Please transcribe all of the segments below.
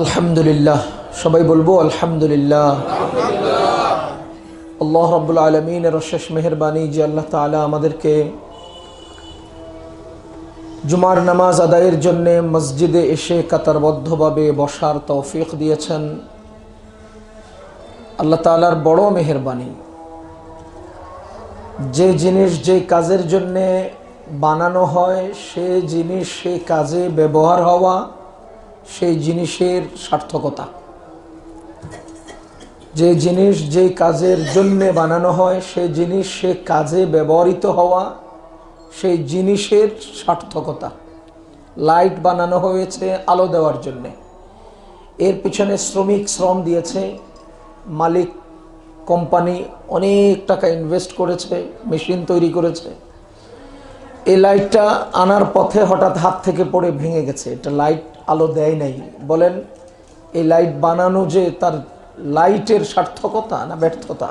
আলহামদুলিল্লাহ, সবাই বলবো আলহামদুলিল্লাহ। আল্লাহ রাব্বুল আলামিনের অশেষ মেহেরবানি যে আল্লাহ তাআলা আমাদেরকে জুমার নামাজ আদায়ের জন্য মসজিদে এসে কাতারবদ্ধভাবে বসার তৌফিক দিয়েছেন। আল্লাহ তাআলার বড় মেহেরবানি। যে জিনিস যে কাজের জন্য বানানো হয় সে জিনিস সে কাজে ব্যবহার হওয়া, সেই জিনিসের সার্থকতা। যে জিনিস যে কাজের জন্য বানানো হয় সে জিনিস সে কাজে ব্যবহৃত হওয়া, সেই জিনিসের সার্থকতা। লাইট বানানো হয়েছে আলো দেওয়ার জন্যে, এর পিছনে শ্রমিক শ্রম দিয়েছে, মালিক কোম্পানি অনেক টাকা ইনভেস্ট করেছে, মেশিন তৈরি করেছে। এই লাইটটা আনার পথে হঠাৎ হাত থেকে পড়ে ভেঙে গেছে, এটা লাইট আলো দেয় নাই। বলেন এই লাইট বানানো যে তার লাইটের সার্থকতা না ব্যর্থতা?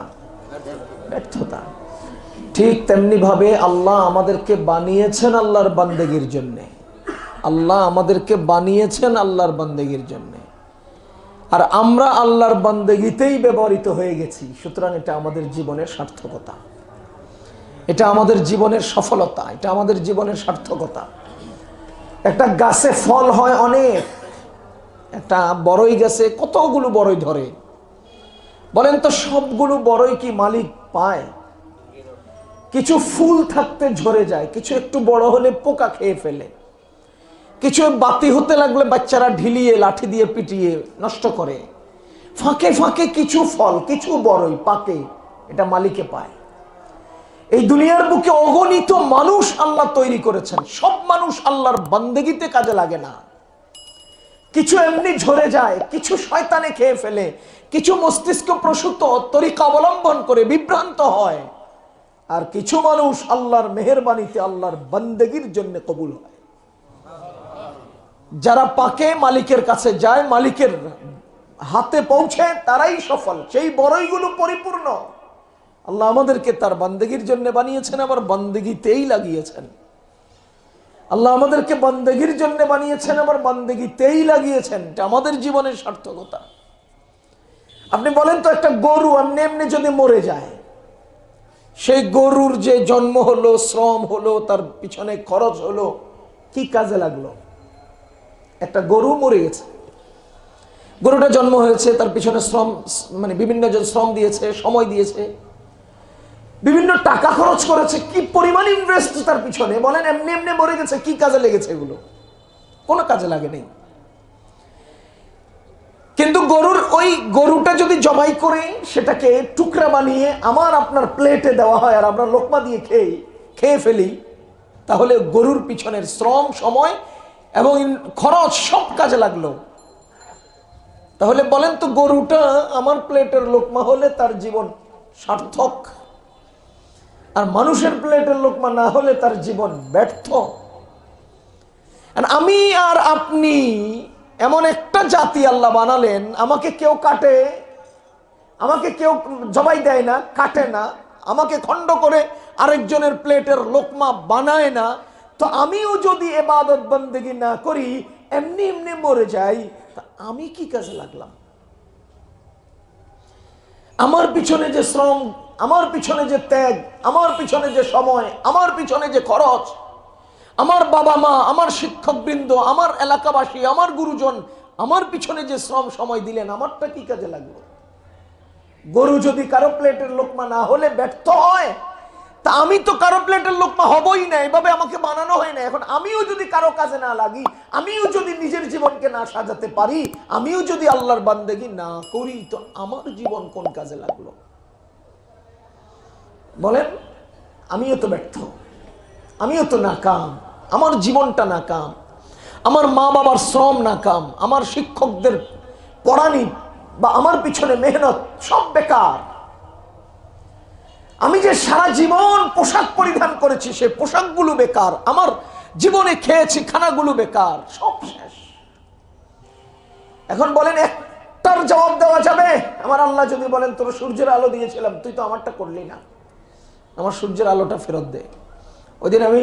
ব্যর্থতা। ঠিক তেমনিভাবে আল্লাহ আমাদেরকে বানিয়েছেন আল্লাহর বান্দেগীর জন্যে। আল্লাহ আমাদেরকে বানিয়েছেন আল্লাহর বান্দেগীর জন্যে, আর আমরা আল্লাহর বান্দেগীতেই ব্যবহৃত হয়ে গেছি। সুতরাং এটা আমাদের জীবনের সার্থকতা, এটা আমাদের জীবনের সফলতা, এটা আমাদের জীবনের সার্থকতা। একটা গাছে ফল হয় অনেক, একটা বড়ই গাছে কতগুলো বড়ই ধরে। বলেন তো সবগুলো বড়ই কি মালিক পায়? কিছু ফুল থাকতে ঝরে যায়, কিছু একটু বড় হলে পোকা খেয়ে ফেলে, কিছু বাতি হতে লাগলে বাচ্চারা ঢিলিয়ে লাঠি দিয়ে পিটিয়ে নষ্ট করে। ফাঁকে ফাঁকে কিছু ফল, কিছু বড়ই পাকে, এটা মালিকে পায়। এই দুনিয়ার বুকে অগণিত মানুষ আল্লাহ তৈরি করেছেন, সব মানুষ আল্লাহর বান্দেগীতে কাজে লাগে না। কিছু এমনি ঝরে যায়, কিছু শয়তানে খেয়ে ফেলে, কিছু মস্তিষ্ক প্রসূত তরিকা অবলম্বন করে বিভ্রান্ত হয়, আর কিছু মানুষ আল্লাহর মেহেরবানিতে আল্লাহর বান্দেগীর জন্য কবুল হয়। যারা পাকে মালিকের কাছে যায়, মালিকের হাতে পৌঁছে, তারাই সফল। সেই বড়ইগুলো পরিপূর্ণ। আল্লাহ আমাদেরকে তার বান্দেগীর জন্য বানিয়েছেন, আবার বান্দেগীতেই লাগিয়েছেন। আল্লাহ আমাদেরকে বান্দেগীর জন্য বানিয়েছেন, আবার বান্দেগীতেই লাগিয়েছেন। এটা আমাদের জীবনের সার্থকতা। আপনি বলেন তো একটা গরু এমনি এমনি যদি মরে যায়, সেই গরুর যে জন্ম হলো, শ্রম হলো, তার পিছনে খরচ হলো, কি কাজে লাগলো? একটা গরু মরে গেছে, গরুটা জন্ম হয়েছে, তার পিছনে শ্রম, মানে বিভিন্ন জন শ্রম দিয়েছে, সময় দিয়েছে, বিভিন্ন টাকা খরচ করেছে, কি পরিমাণ ইনভেস্ট তার পিছনে। বলেন এমনি এমনি মরে গেছে, কি কাজে লেগেছে? এগুলো কোনো কাজে লাগে নেই। কিন্তু ওই গরুটা যদি জবাই করে সেটাকে টুকরা বানিয়ে আমার আপনার প্লেটে দেওয়া হয়, আর আমরা লোকমা দিয়ে খেয়ে ফেলি, তাহলে গরুর পিছনের শ্রম, সময় এবং খরচ সব কাজে লাগলো। তাহলে বলেন তো গরুটা আমার প্লেটের লোকমা হলে তার জীবন সার্থক, আর মানুষের প্লেটের লোকমা না হলে তার জীবন ব্যর্থ। আমি আর আপনি এমন একটা জাতি আল্লাহ বানালেন, আমাকে কেউ কাটে, আমাকে কেউ জবাই দেয় না, কাটে না, আমাকে খণ্ড করে আরেকজনের প্লেটের লোকমা বানায় না। তো আমিও যদি ইবাদত বন্দেগী না করি, এমনি এমনি মরে যাই, তা আমি কি কাজে লাগলাম? আমার পিছনে যে শ্রম, আমার পিছনে যে ত্যাগ, আমার পিছনে যে সময়, আমার পিছনে যে খরচ, আমার বাবা মা, আমার শিক্ষকবৃন্দ, আমার এলাকাবাসী, আমার গুরুজন আমার পিছনে যে শ্রম সময় দিলেন, আমারটা কি কাজে লাগলো? গরু যদি কারো প্লেটের লোকমা না হলে ব্যর্থ হয়, তা আমি তো কারো প্লেটের লোকমা হবই না, এভাবে আমাকে বানানো হয় না। এখন আমিও যদি কারো কাজে না লাগি, আমিও যদি নিজের জীবনকে না সাজাতে পারি, আমিও যদি আল্লাহর বান্দেগী না করি, তো আমার জীবন কোন কাজে লাগলো? বলেন, আমিও তো ব্যর্থ, আমিও তো নাকাম, আমার জীবনটা নাকাম, আমার মা বাবার শ্রম নাকাম, আমার শিক্ষকদের পড়ানি বা আমার পিছনে মেহনত সব বেকার। আমি যে সারা জীবন পোশাক পরিধান করেছি, সে পোশাকগুলো বেকার, আমার জীবনে খেয়েছি খানাগুলো বেকার, সব শেষ। এখন বলেন একটার জবাব দেওয়া যাবে? আমার আল্লাহ যদি বলেন তোর সূর্যের আলো দিয়েছিলাম, তুই তো আমারটা করলি না, আমার সূর্যের আলোটা ফেরত দে। ওই দিন আমি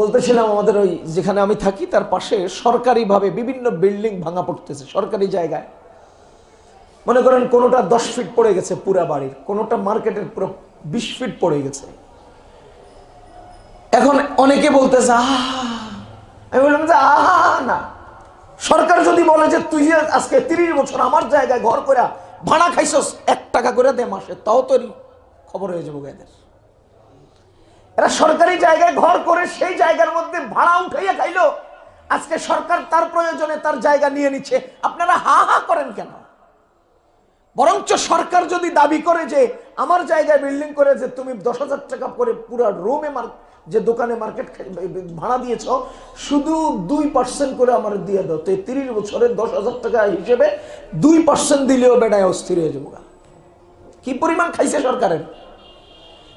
বলতেছিলাম আমাদের ওই যেখানে আমি থাকি তার পাশে সরকারিভাবে বিভিন্ন বিল্ডিং ভাঙা পড়তেছে সরকারি জায়গায়। মনে করেন কোনোটা 10 ফিট পড়ে গেছে পুরা বাড়ির, কোনোটা মার্কেটের পুরো 20 ফিট পড়ে গেছে। এখন অনেকে বলতেছে আহা, আমি বললাম যে আহা না, সরকার যদি বলে যে তুই আজকে 30 বছর আমার জায়গায় ঘর করে ভাড়া খাইছস 1 টাকা করে দে মাসে, তাও তোর খবর হয়ে যাবো এদের। এরা সরকারি জায়গায় ঘর করে সেই জায়গার মধ্যে ভাড়া উঠাইয়া খাইলো, আজকে সরকার তার প্রয়োজনে তার জায়গা নিয়ে নিচ্ছে। আপনারা হা হা করেন কেন? বরঞ্চ সরকার যদি দাবি করে যে আমার জায়গায় বিল্ডিং করে যে তুমি 10,000 টাকা করে পুরো রুমে যে দোকানে মার্কেট ভাড়া দিয়েছ শুধু 2% করে আমার দিয়ে দাও, তো 30 বছরের 10,000 টাকা হিসেবে 2% দিলেও বেড়ায় অস্থির হয়ে যাবো। কি পরিমাণ খাইছে সরকারের?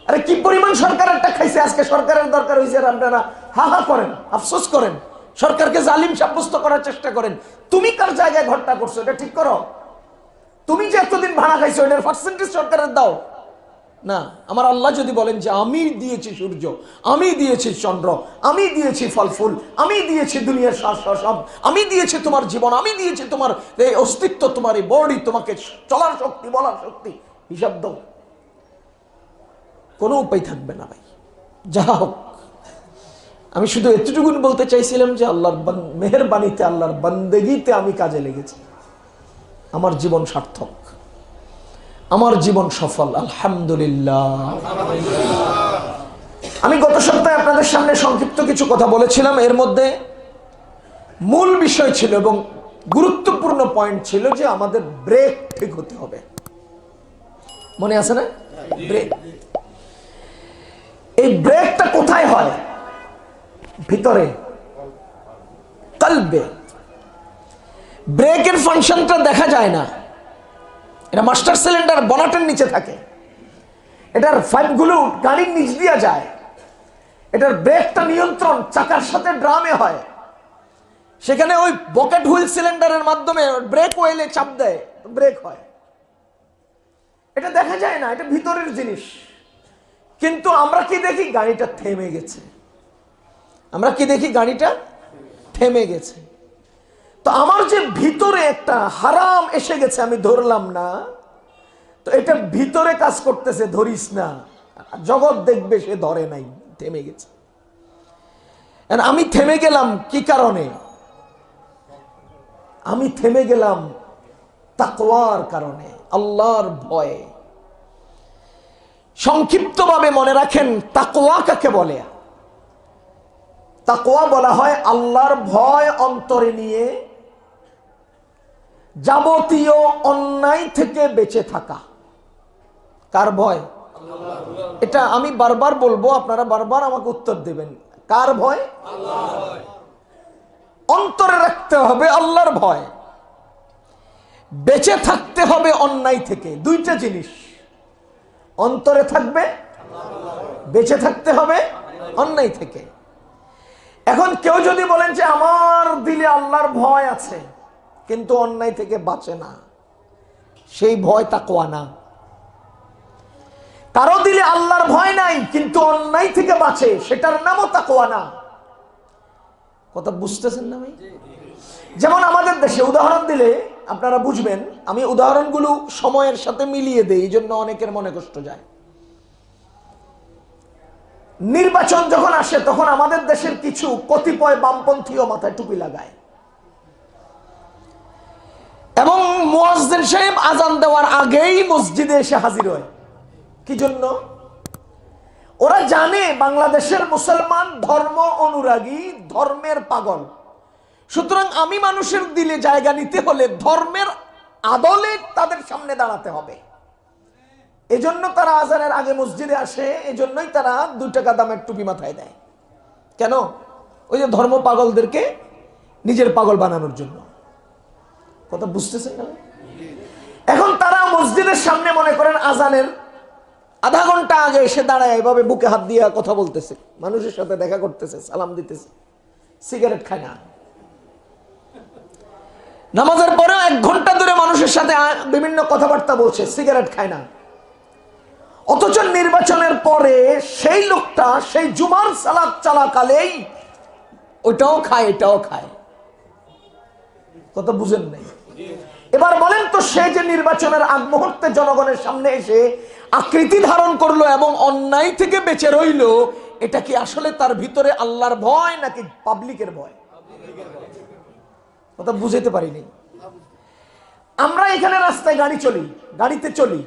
আরে কি পরিমাণ সরকারেরটা খাইছে। আজকে সরকারের দরকার হয়েছে আপনারা হা হা করেন, আফসোস করেন, সরকারকে জালিম সাব্যস্ত করার চেষ্টা করেন। তুমি কার জায়গায় ঘরটা করছো এটা ঠিক করো। তুমি যে এতদিন ভাড়া খাইছো এটার পার্সেন্টেজ সরকারের দাও না। আমার আল্লাহ যদি বলেন যে আমি দিয়েছি সূর্য, আমি দিয়েছি চন্দ্র, আমি দিয়েছি ফল ফুল, আমি দিয়েছি দুনিয়ার সব, আমি দিয়েছি তোমার জীবন, আমি দিয়েছি তোমার এই অস্তিত্ব, তোমার এই বডি, তোমাকে চলার শক্তি, বলার শক্তি, হিসাব দাও, কোনো উপায় থাকবে না ভাই। যা হোক, আমি শুধু এতটুকুন বলতে চাইছিলাম যে আল্লাহর মেহেরবানিতে, আল্লাহর বান্দেগিতে আমি কাজে লেগেছি, আমার জীবন সার্থক, আমার জীবন সফল, আলহামদুলিল্লাহ। আমি গত সপ্তাহে আপনাদের সামনে সংক্ষিপ্ত কিছু কথা বলেছিলাম, এর মধ্যে মূল বিষয় ছিল এবং গুরুত্বপূর্ণ পয়েন্ট ছিল যে আমাদের ব্রেক ঠিক হতে হবে। মনে আছে না? ব্রেক, এই ব্রেকটা কোথায় হয়? ভিতরে, কলবে। ব্রেকের ফাংশনটা দেখা যায় না, এটা মাস্টার সিলিন্ডার বনাটের নিচে থাকে, এটার পাইপগুলো গাড়ির নিচ দিয়ে যায়, এটার ব্রেকটা নিয়ন্ত্রণ চাকার সাথে ড্রামে হয়, সেখানে ওই বকেট হুইল সিলিন্ডারের মাধ্যমে ব্রেক ওয়েলে চাপ দেয়, ব্রেক হয়। এটা দেখা যায় না, এটা ভিতরের জিনিস। কিন্তু আমরা কি দেখি? গাড়িটা থেমে গেছে। আমরা কি দেখি? গাড়িটা থেমে গেছে। তো আমার যে ভিতরে একটা হারাম এসে গেছে, আমি ধরলাম না, তো এটা ভিতরে কাজ করতেছে, ধরিস না, জগৎ দেখবে সে ধরে নাই, থেমে গেছে। আমি থেমে গেলাম কি কারণে? আমি থেমে গেলাম তাকওয়ার কারণে, আল্লাহর ভয়ে। সংক্ষিপ্তভাবে মনে রাখেন তাকওয়া কাকে বলে? তাকওয়া বলা হয় আল্লাহর ভয় অন্তরে নিয়ে যাবতীয় অন্যায় থেকে বেঁচে থাকা। কার ভয়? এটা আমি বারবার বলবো, আপনারা বারবার আমাকে উত্তর দেবেন। কার ভয়? অন্তরে রাখতে হবে আল্লাহর ভয়, বেঁচে থাকতে হবে অন্যায় থেকে। দুইটা জিনিস অন্তরে থাকবে, বেঁচে থাকতে হবে অন্যায় থেকে। এখন কেউ যদি বলেন যে আমার দিলে আল্লাহর ভয় আছে কিন্তু অন্যায় থেকে বাঁচে না, সেই ভয় তাকওয়া না। কারো দিলে আল্লাহর ভয় নাই কিন্তু অন্যায় থেকে বাঁচে, সেটার নামও তাকওয়া না। কথা বুঝতেছেন না ভাই? যেমন আমাদের দেশে উদাহরণ দিলে আপনারা বুঝবেন, আমি উদাহরণগুলো সময়ের সাথে মিলিয়ে দেই, এই জন্য অনেকের মনে কষ্ট যায়। নির্বাচন যখন আসে তখন আমাদের দেশের কিছু কতিপয় বামপন্থীও মাথায় টুপি লাগায় এবং মুয়াজ্জিন সাহেব আজান দেওয়ার আগেই মসজিদে এসে হাজির হয়। কি জন্য? ওরা জানে বাংলাদেশের মুসলমান ধর্ম অনুরাগী, ধর্মের পাগল। সুতরাং আমি মানুষের দিলে জায়গা নিতে হলে ধর্মের আদলে তাদের সামনে দাঁড়াতে হবে। এজন্য তারা আজানের আগে মসজিদে আসে, এজন্যই তারা 2 টাকা দামের টুপি মাথায় দেয়। কেন? ওই যে ধর্ম পাগলদেরকে নিজের পাগল বানানোর জন্য। কথা বুঝতেছেন না? এখন তারা মসজিদের সামনে মনে করেন আজানের আধা ঘন্টা আগে এসে দাঁড়ায়, এভাবে বুকে হাত দিয়ে কথা বলতেছে, মানুষের সাথে দেখা করতেছে, সালাম দিতেছে, সিগারেট খায় না। নামাজের পরেও 1 ঘন্টা ধরে মানুষের সাথে বিভিন্ন কথাবার্তা বলছে, সিগারেট খায় না। অথচ নির্বাচনের পরে সেই লোকটা সেই জুমার সালাত চলাকালেই ওইটাও খায় এটাও খায়। কথা বুঝেন নাই? এবার বলেন তো, সে যে নির্বাচনের আগ মুহূর্তে জনগণের সামনে এসে আকৃতি ধারণ করলো এবং অন্যায় থেকে বেঁচে রইল, এটা কি আসলে তার ভিতরে আল্লাহর ভয় নাকি পাবলিকের ভয়? কথা বুঝাইতে পারিনি। আমরা এখানে রাস্তায় গাড়িতে চলি,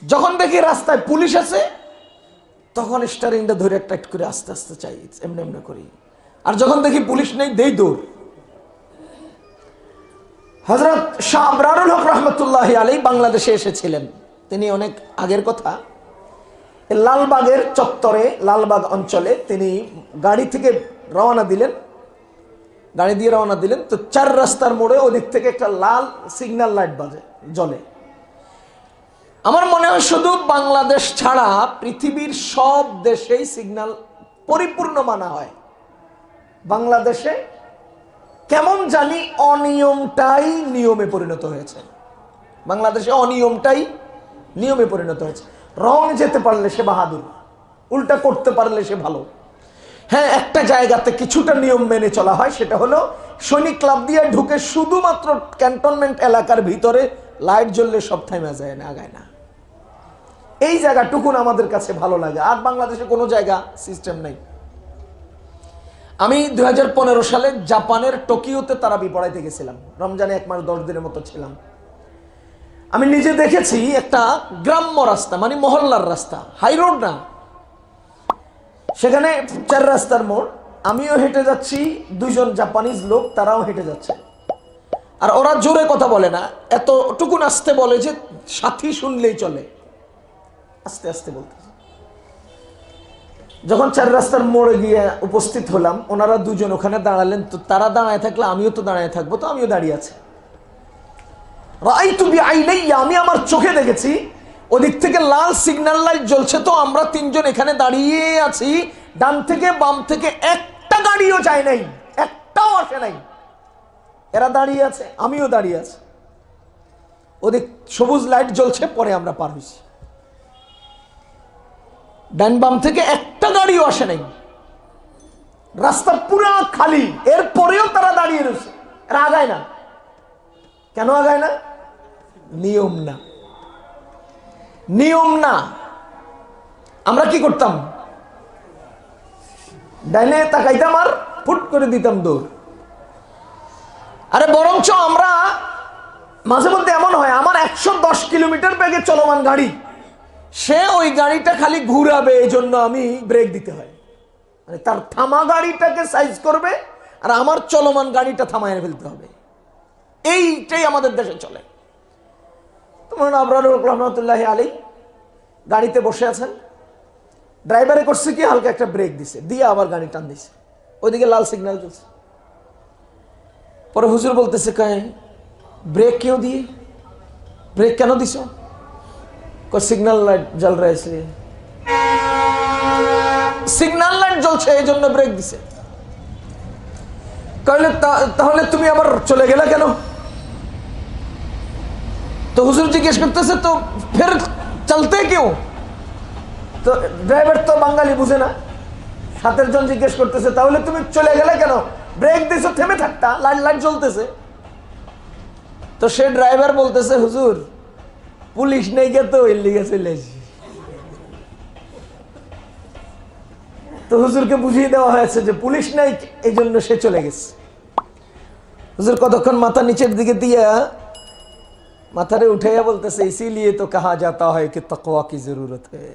যখন দেখি রাস্তায় পুলিশ আছে তখন স্টারিংটা ধরে একটা করে আস্তে আস্তে চাই, এমনি এমনি করি। আর যখন দেখি পুলিশ নেই, দেই দৌড়। হযরত শাহ আবরারুল হক রহমতুল্লাহি আলাইহি বাংলাদেশে এসেছিলেন। তিনি অনেক আগের কথা, লালবাগের চত্বরে, লালবাগ অঞ্চলে তিনি গাড়ি দিয়ে রওনা দিলেন। তো 4 রাস্তার মোড়ে ওদিক থেকে একটা লাল সিগন্যাল লাইট জ্বলে। আমার মনে হয় শুধু বাংলাদেশ ছাড়া পৃথিবীর সব দেশেই সিগন্যাল পরিপূর্ণ মানা হয়। বাংলাদেশে কেমন জানি অনিয়মটাই নিয়মে পরিণত হয়েছে। বাংলাদেশে অনিয়মটাই নিয়মে পরিণত হয়েছে। রং যেতে পারলে সে বাহাদুর, উল্টা করতে পারলে সে ভালো। হ্যাঁ, একটা জায়গাতে কিছুটা নিয়ম মেনে চলা হয়, সেটা হলো সৈনিক ক্লাব দিয়ে ঢুকে শুধুমাত্র ক্যান্টনমেন্ট এলাকার ভিতরে লাইট জ্বললে সব থাইমা যায় না, আগায় না। এই জায়গাটুকুন আমাদের কাছে ভালো লাগে। আর বাংলাদেশে কোনো জায়গা সিস্টেম নাই। আমি 2015 সালে জাপানের টোকিওতে তারাবি পড়াইতে গেছিলাম। রমজানে 1 মাস 10 দিনের মতো ছিলাম। আমি নিজে দেখেছি একটা গ্রাম্য রাস্তা, মানে মহল্লার রাস্তা, হাই রোড না, সেখানে 4 রাস্তার মোড়। আমিও হেঁটে যাচ্ছি, 2 জন জাপানিজ লোক তারাও হেঁটে যাচ্ছে। আর ওরা জোরে কথা বলে না, এতটুকুন আস্তে বলে যে সাথী শুনলেই চলে, আস্তে আস্তে বলতেছে। যখন 4 রাস্তার মোড়ে গিয়ে উপস্থিত হলাম, ওনারা 2 জন ওখানে দাঁড়ালেন। তো তারা দাঁড়ায় থাকলে আমিও তো দাঁড়ায় থাকবো, তো আমিও দাঁড়িয়ে আছি। রাআইতু বিআইনাইয়া, আমি আমার চোখে দেখেছি ওদিক থেকে লাল সিগন্যাল লাইট জ্বলছে। তো আমরা 3 জন এখানে দাঁড়িয়ে আছি, ডান থেকে বাম থেকে একটা গাড়িও যায় নাই, একটাও আসে নাই। এরা দাঁড়িয়ে আছে, আমিও দাঁড়িয়ে আছি। ওদিক সবুজ লাইট জ্বলছে, পরে আমরা পার হইছি। ডান বাম থেকে একটা গাড়িও আসে নাই, রাস্তা পুরো খালি। এরপরেও তারা দাঁড়িয়ে রয়েছে, এরা আগায় না। কেন আগায় না? নিয়ম না, নিয়ম না। আমরা কি করতাম? ডাইনে তাকাইতাম আর ফুট করে দিতাম দৌড়। আরে বরঞ্চ আমরা মাঝে মধ্যে এমন হয়, আমার 110 কিলোমিটার বেগে চলমান গাড়ি, সে ওই গাড়িটা খালি ঘুরাবে, এই জন্য আমি ব্রেক দিতে হয়। মানে তার থামা গাড়িটাকে সাইজ করবে আর আমার চলমান গাড়িটা থামায় ফেলতে হবে। এইটাই আমাদের দেশে চলে। তোমার আবরারুল হক রহমতুল্লাহি আলাইহি গাড়িতে বসে আছেন, ড্রাইভারে করছে কি, হালকা একটা ব্রেক দিছে, দিয়ে আবার গাড়ি টান দিছে, ওইদিকে লাল সিগন্যাল চলছে। পরে হুজুর বলতেছে, কয় ব্রেক কেউ দিয়ে, ব্রেক কেন দিছ? সিগন্যাল লাইট জ্বল রয়েছে, সিগন্যাল লাইট জ্বলছে এই জন্য ব্রেক দিছে। তাহলে তুমি আবার চলে গেলে কেন? তো হুজুর জিজ্ঞেস করতেছে, তো ফের চলতে কেউ? তো ড্রাইভার তো বাঙালি বুঝে না, 7 জন জিজ্ঞেস করতেছে, তাহলে তুমি চলে গেলে কেন? ব্রেক দিছো, থেমে থাকতা, লাইট লাইট জ্বলতেছে। তো সে ড্রাইভার বলতেছে, হুজুর পুলিশ নেই গে, তো এর লিগে চলে আসি। তো হুজুরকে বুঝিয়ে দেওয়া হয়েছে যে পুলিশ নাই, এই জন্য সে চলে গেছে। হুজুর কতক্ষণ মাথা নিচের দিকে দিয়া মাথারে উঠাইয়া বলতেছে, ইসিলিয়ে তো কাহা যাতা হয় কি তাকওয়া কি জরুরত है।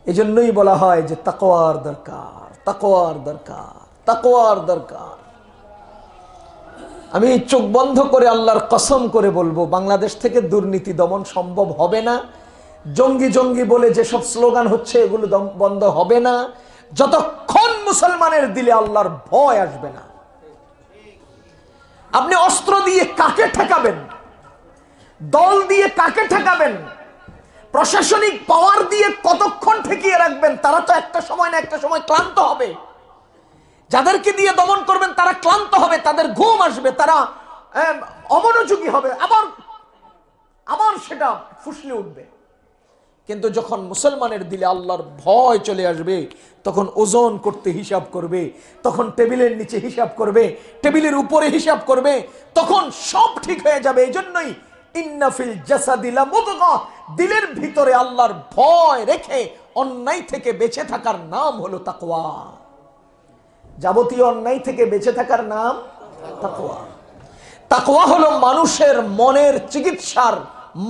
এই জন্যই বলা হয় যে তাকওয়ার দরকার, তাকওয়ার দরকার, তাকওয়ার দরকার। আমি চোখ বন্ধ করে আল্লাহর কসম করে বলবো, বাংলাদেশ থেকে দুর্নীতি দমন সম্ভব হবে না। জঙ্গি জঙ্গি বলে যেসব স্লোগান হচ্ছে, এগুলো বন্ধ হবে না যতক্ষণ মুসলমানের দিলে আল্লাহর ভয় আসবে না। আপনি অস্ত্র দিয়ে কাকে ঠেকাবেন, দল দিয়ে কাকে ঠেকাবেন, প্রশাসনিক পাওয়ার দিয়ে কতক্ষণ ঠেকিয়ে রাখবেন? তারা তো একটা সময় না একটা সময় ক্লান্ত হবে। যাদেরকে দিয়ে দমন করবেন তারা ক্লান্ত হবে, তাদের ঘুম আসবে, তারা অমনোযোগী হবে। আবার আবার সেটা ফুসলে উঠবে। কিন্তু যখন মুসলমানের দিলে আল্লাহর ভয় চলে আসবে, তখন ওজন করতে হিসাব করবে, তখন টেবিলের নিচে হিসাব করবে, টেবিলের উপরে হিসাব করবে, তখন সব ঠিক হয়ে যাবে। এই জন্যই ইন্না ফিল জাসাদি লামুদগা, দিলের ভিতরে আল্লাহর ভয় রেখে অন্যায় থেকে বেঁচে থাকার নাম হলো তাকওয়া। যাবতীয় অন্যায় থেকে বেঁচে থাকার নাম তাকওয়া। তাকওয়া হলো মানুষের মনের চিকিৎসার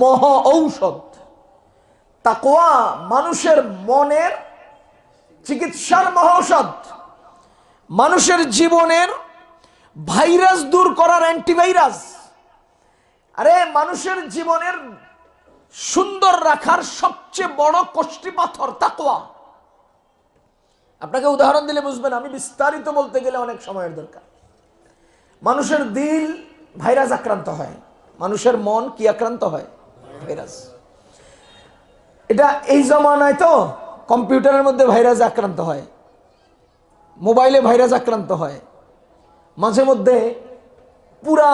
মহা ঔষধ। তাকওয়া মানুষের মনের চিকিৎসার মহা ঔষধ, মানুষের জীবনের ভাইরাস দূর করার অ্যান্টিভাইরাস। আরে মানুষের জীবনের সুন্দর রাখার সবচেয়ে বড় কষ্টি পাথর তাকওয়া। আপনাকে উদাহরণ দিলে বুঝবেন, আমি বিস্তারিত বলতে গেলে অনেক সময়ের দরকার। মানুষের দিল ভাইরাস আক্রান্ত হয়, মানুষের মন কি আক্রান্ত হয়? ভাইরাস। এটা এই জমানায় তো কম্পিউটারের মধ্যে ভাইরাস আক্রান্ত হয়, মোবাইলে ভাইরাস আক্রান্ত হয়, মাঝে মধ্যে পুরা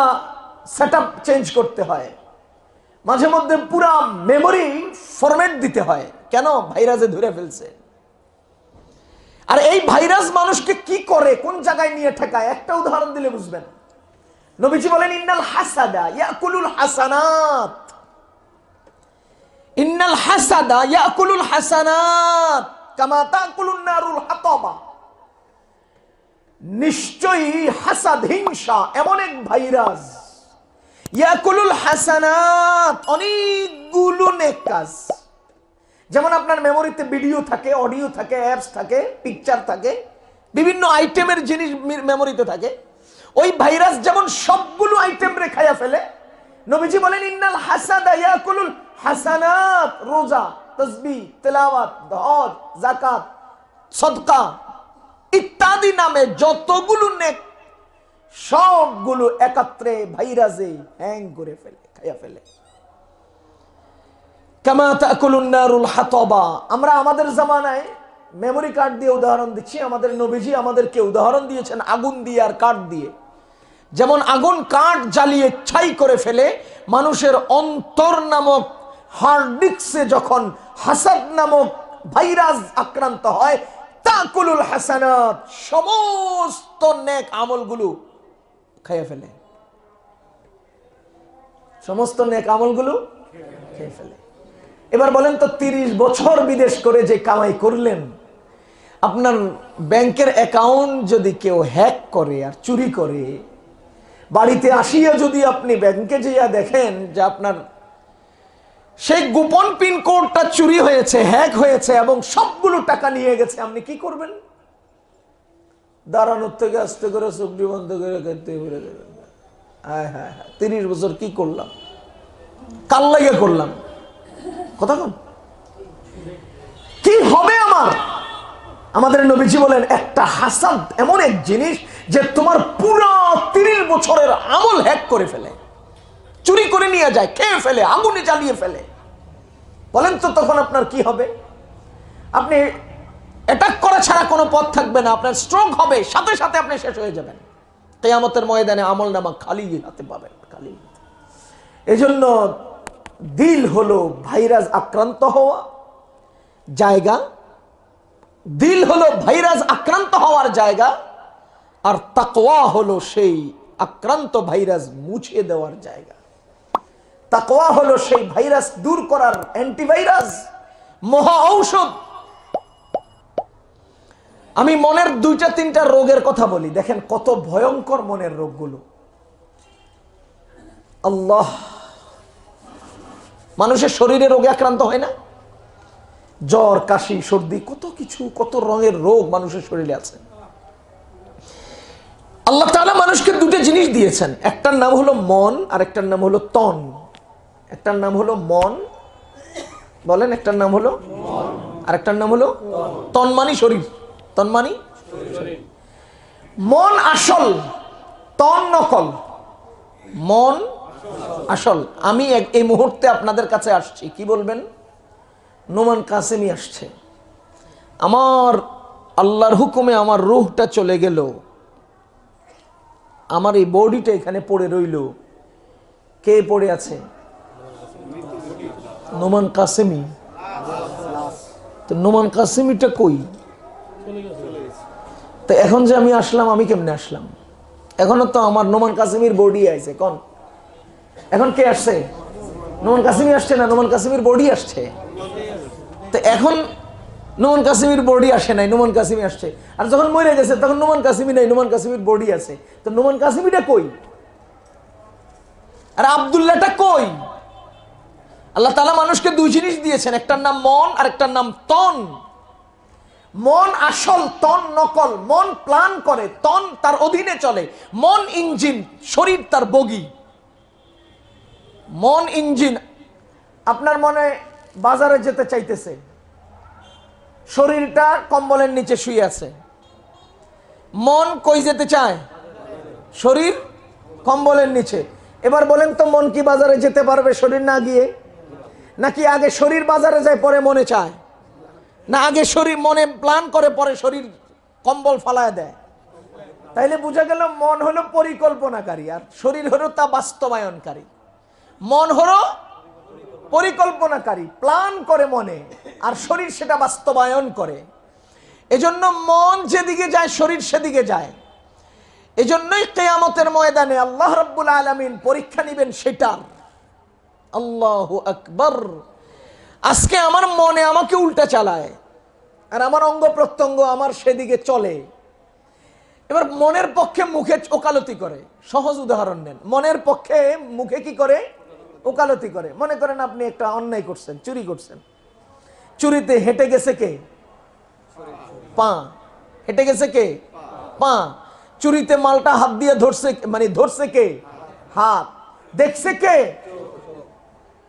সেটআপ চেঞ্জ করতে হয়, মাঝে মধ্যে পুরা মেমোরি ফরম্যাট দিতে হয়। কেন? ভাইরাসে ধরে ফেলছে। আর এই ভাইরাস মানুষকে কি করে, কোন জায়গায় নিয়ে ঠেকায়, একটা উদাহরণ দিলে বুঝবেন। নবীজি বলেন, ইন্নাল হাসাদা ইয়াকুলুল হাসানাত, ইন্নাল হাসাদা ইয়াকুলুল হাসানাত কামা তাকুলুন নারুল হাতাবা। নিশ্চয়ই হাসাদ, হিংসা এমন এক ভাইরাস, ইয়াকুলুল হাসানাত, অনেকগুলো নেক কাজ। যেমন আপনার মেমোরিতে ভিডিও থাকে, অডিও থাকে, অ্যাপস থাকে, পিকচার থাকে, বিভিন্ন আইটেমের জিনিস মেমোরিতে থাকে। ওই ভাইরাস যেমন সবগুলো আইটেম রে খাইয়া ফেলে, নবীজি বলেন ইন্নাল হাসাদা ইয়াকুলুল হাসানাত, রোজা, তাসবিহ, তেলাওয়াত, হজ, যাকাত, সদকা ইত্যাদি নামে যতগুলো নেক, সবগুলো একত্রে ভাইরাসে হ্যাং করে ফেলে, খাইয়া ফেলে। কামা তাকুলুন নারুল হাতাবা। আমরা আমাদের জামানায় মেমোরি কার্ড দিয়ে উদাহরণ দিচ্ছি, আমাদের নবীজি আমাদেরকে উদাহরণ দিয়েছেন আগুন দিয়ে আর কাঠ দিয়ে। যেমন আগুন কাঠ জ্বালিয়ে ছাই করে ফেলে, মানুষের অন্তর নামক হার্ড ডিস্কে যখন হাসাদ নামক ভাইরাস আক্রান্ত হয়, তাকুলুল হাসানাত, সমস্ত নেক আমলগুলো খেয়ে ফেলে, সমস্ত নেক আমলগুলো খেয়ে ফেলে। এবার বলেন তো, 30 বছর বিদেশ করে যে কামাই করলেন, আপনার ব্যাংকের অ্যাকাউন্ট যদি কেউ হ্যাক করে আর চুরি করে, বাড়িতে আসিয়া যদি আপনি ব্যাংকে যেয়া দেখেন যে আপনার সেই গোপন পিনকোডটা চুরি হয়েছে, হ্যাক হয়েছে এবং সবগুলো টাকা নিয়ে গেছে, আপনি কি করবেন? দাঁড়ানোর থেকে আস্তে করে চোখটি বন্ধ করে খেতে ঘুরে দেবেন। হ্যাঁ হ্যাঁ হ্যাঁ, 30 বছর কি করলাম, কাল লাগে করলাম, কথা কন, কি হবে আমার? আমাদের নবীজি বলেন, একটা হাসাদ এমন এক জিনিস যে তোমার পুরো 30 বছরের আমল হ্যাক করে ফেলে, চুরি করে নিয়ে যায়, খেয়ে ফেলে, আগুনে জ্বালিয়ে ফেলে। বলেন তো তখন আপনার কি হবে? আপনি অ্যাটাক করা ছাড়া কোনো পথ থাকবে না, আপনার স্ট্রোক হবে, সাথে সাথে আপনি শেষ হয়ে যাবেন। কিয়ামতের ময়দানে আমল নামা খালি হাতে পাবেন, খালি। এজন্য দিল হলো ভাইরাস আক্রান্ত হওয়া জায়গা, দিল হলো ভাইরাস আক্রান্ত হওয়ার জায়গা, আর তাকওয়া হলো সেই আক্রান্ত ভাইরাস মুছে দেওয়ার জায়গা। তাকওয়া হলো সেই ভাইরাস দূর করার অ্যান্টিভাইরাস, মহা ঔষধ। আমি মনের 2-3টা রোগের কথা বলি, দেখেন কত ভয়ঙ্কর মনের রোগগুলো। আল্লাহ, মানুষের শরীরে রোগে আক্রান্ত হয় না? জ্বর, কাশি, সর্দি, কত কিছু, কত রঙের রোগ মানুষের শরীরে আছে। আল্লাহ তাআলা মানুষকে 2টা জিনিস দিয়েছেন, একটার নাম হলো মন আর একটার নাম হলো তন। একটার নাম হলো মন, বলেন, একটার নাম হলো মন আর একটার নাম হলো তন, মানে শরীর। তন মানে শরীর। মন আসল, তন নকল। মন আসল। আমি এই মুহূর্তে আপনাদের কাছে আসছি, কি বলবেন? নোমান কাসেমি আসছে, আমার আল্লাহর হুকুমে আমার রূহটা চলে গেল, আমার এই বডিটা এখানে পড়ে রইল। কে পড়ে আছে? নোমান কাসেমি। তো নোমান কাসেমিটা কই? তো এখন যে আমি আসলাম, আমি কেমনে আসলাম? এখনো তো আমার নোমান কাসেমির বডি আছে। কোন এখন কে আসছে? নোমান কাসেমি আসছে না, নোমান কাসেমির বডি আসছে। তো এখন নোমান কাসেমির বডি আসে নাই, নোমান কাসেমি আসছে। আর যখন মরে গেছে তখন নোমান কাসেমি নাই, নোমান কাসেমির বডি আছে। তো নোমান কাসেমিটা কই? আর আব্দুল্লাহটা কই? আল্লাহ তাআলা মানুষকে দুই জিনিস দিয়েছেন, একটার নাম মন আর একটার নাম তন। মন আসল, তন নকল। মন প্ল্যান করে, তন তার অধীনে চলে। মন ইঞ্জিন, শরীর তার বগি। মন ইঞ্জিন। আপনার মনে বাজারে যেতে চাইতেছে, শরীরটা কম্বলের নিচে শুয়ে আছে। মন কই যেতে চায়? শরীর কম্বলের নিচে। এবার বলেন তো, মন কি বাজারে যেতে পারবে শরীর না গিয়ে? নাকি আগে শরীর বাজারে যায় পরে মনে চায়? না আগে শরীর মনে প্ল্যান করে পরে শরীর কম্বল ফালায় দেয়? তাইলে বোঝা গেল মন হলো পরিকল্পনাকারী আর শরীর হলো তা বাস্তবায়নকারী। মন হলো পরিকল্পনাকারী, প্ল্যান করে মনে, আর শরীর সেটা বাস্তবায়ন করে। এজন্য মন যেদিকে যায় শরীর সেদিকে যায়। এজন্যই কিয়ামতের ময়দানে আল্লাহ রাব্বুল আলামিন পরীক্ষা নেবেন সেটার। আল্লাহু আকবার। আজকে আমার মনে আমাকে উল্টা চালায় আর আমার অঙ্গ প্রত্যঙ্গ আমার সেদিকে চলে। এবার মনের পক্ষে মুখে ওকালতি করে। সহজ উদাহরণ নেন, মনের পক্ষে মুখে কি করে? ওকালতি করে। মনে করেন আপনি একটা অন্যায় করছেন, চুরি করছেন। চুরিতে হেঁটে গেছে কে? পা। হেঁটে গেছে কে? পা। চুরিতে মালটা হাত দিয়ে ধরছে, মানে ধরছে কে? হাত। দেখছে কে?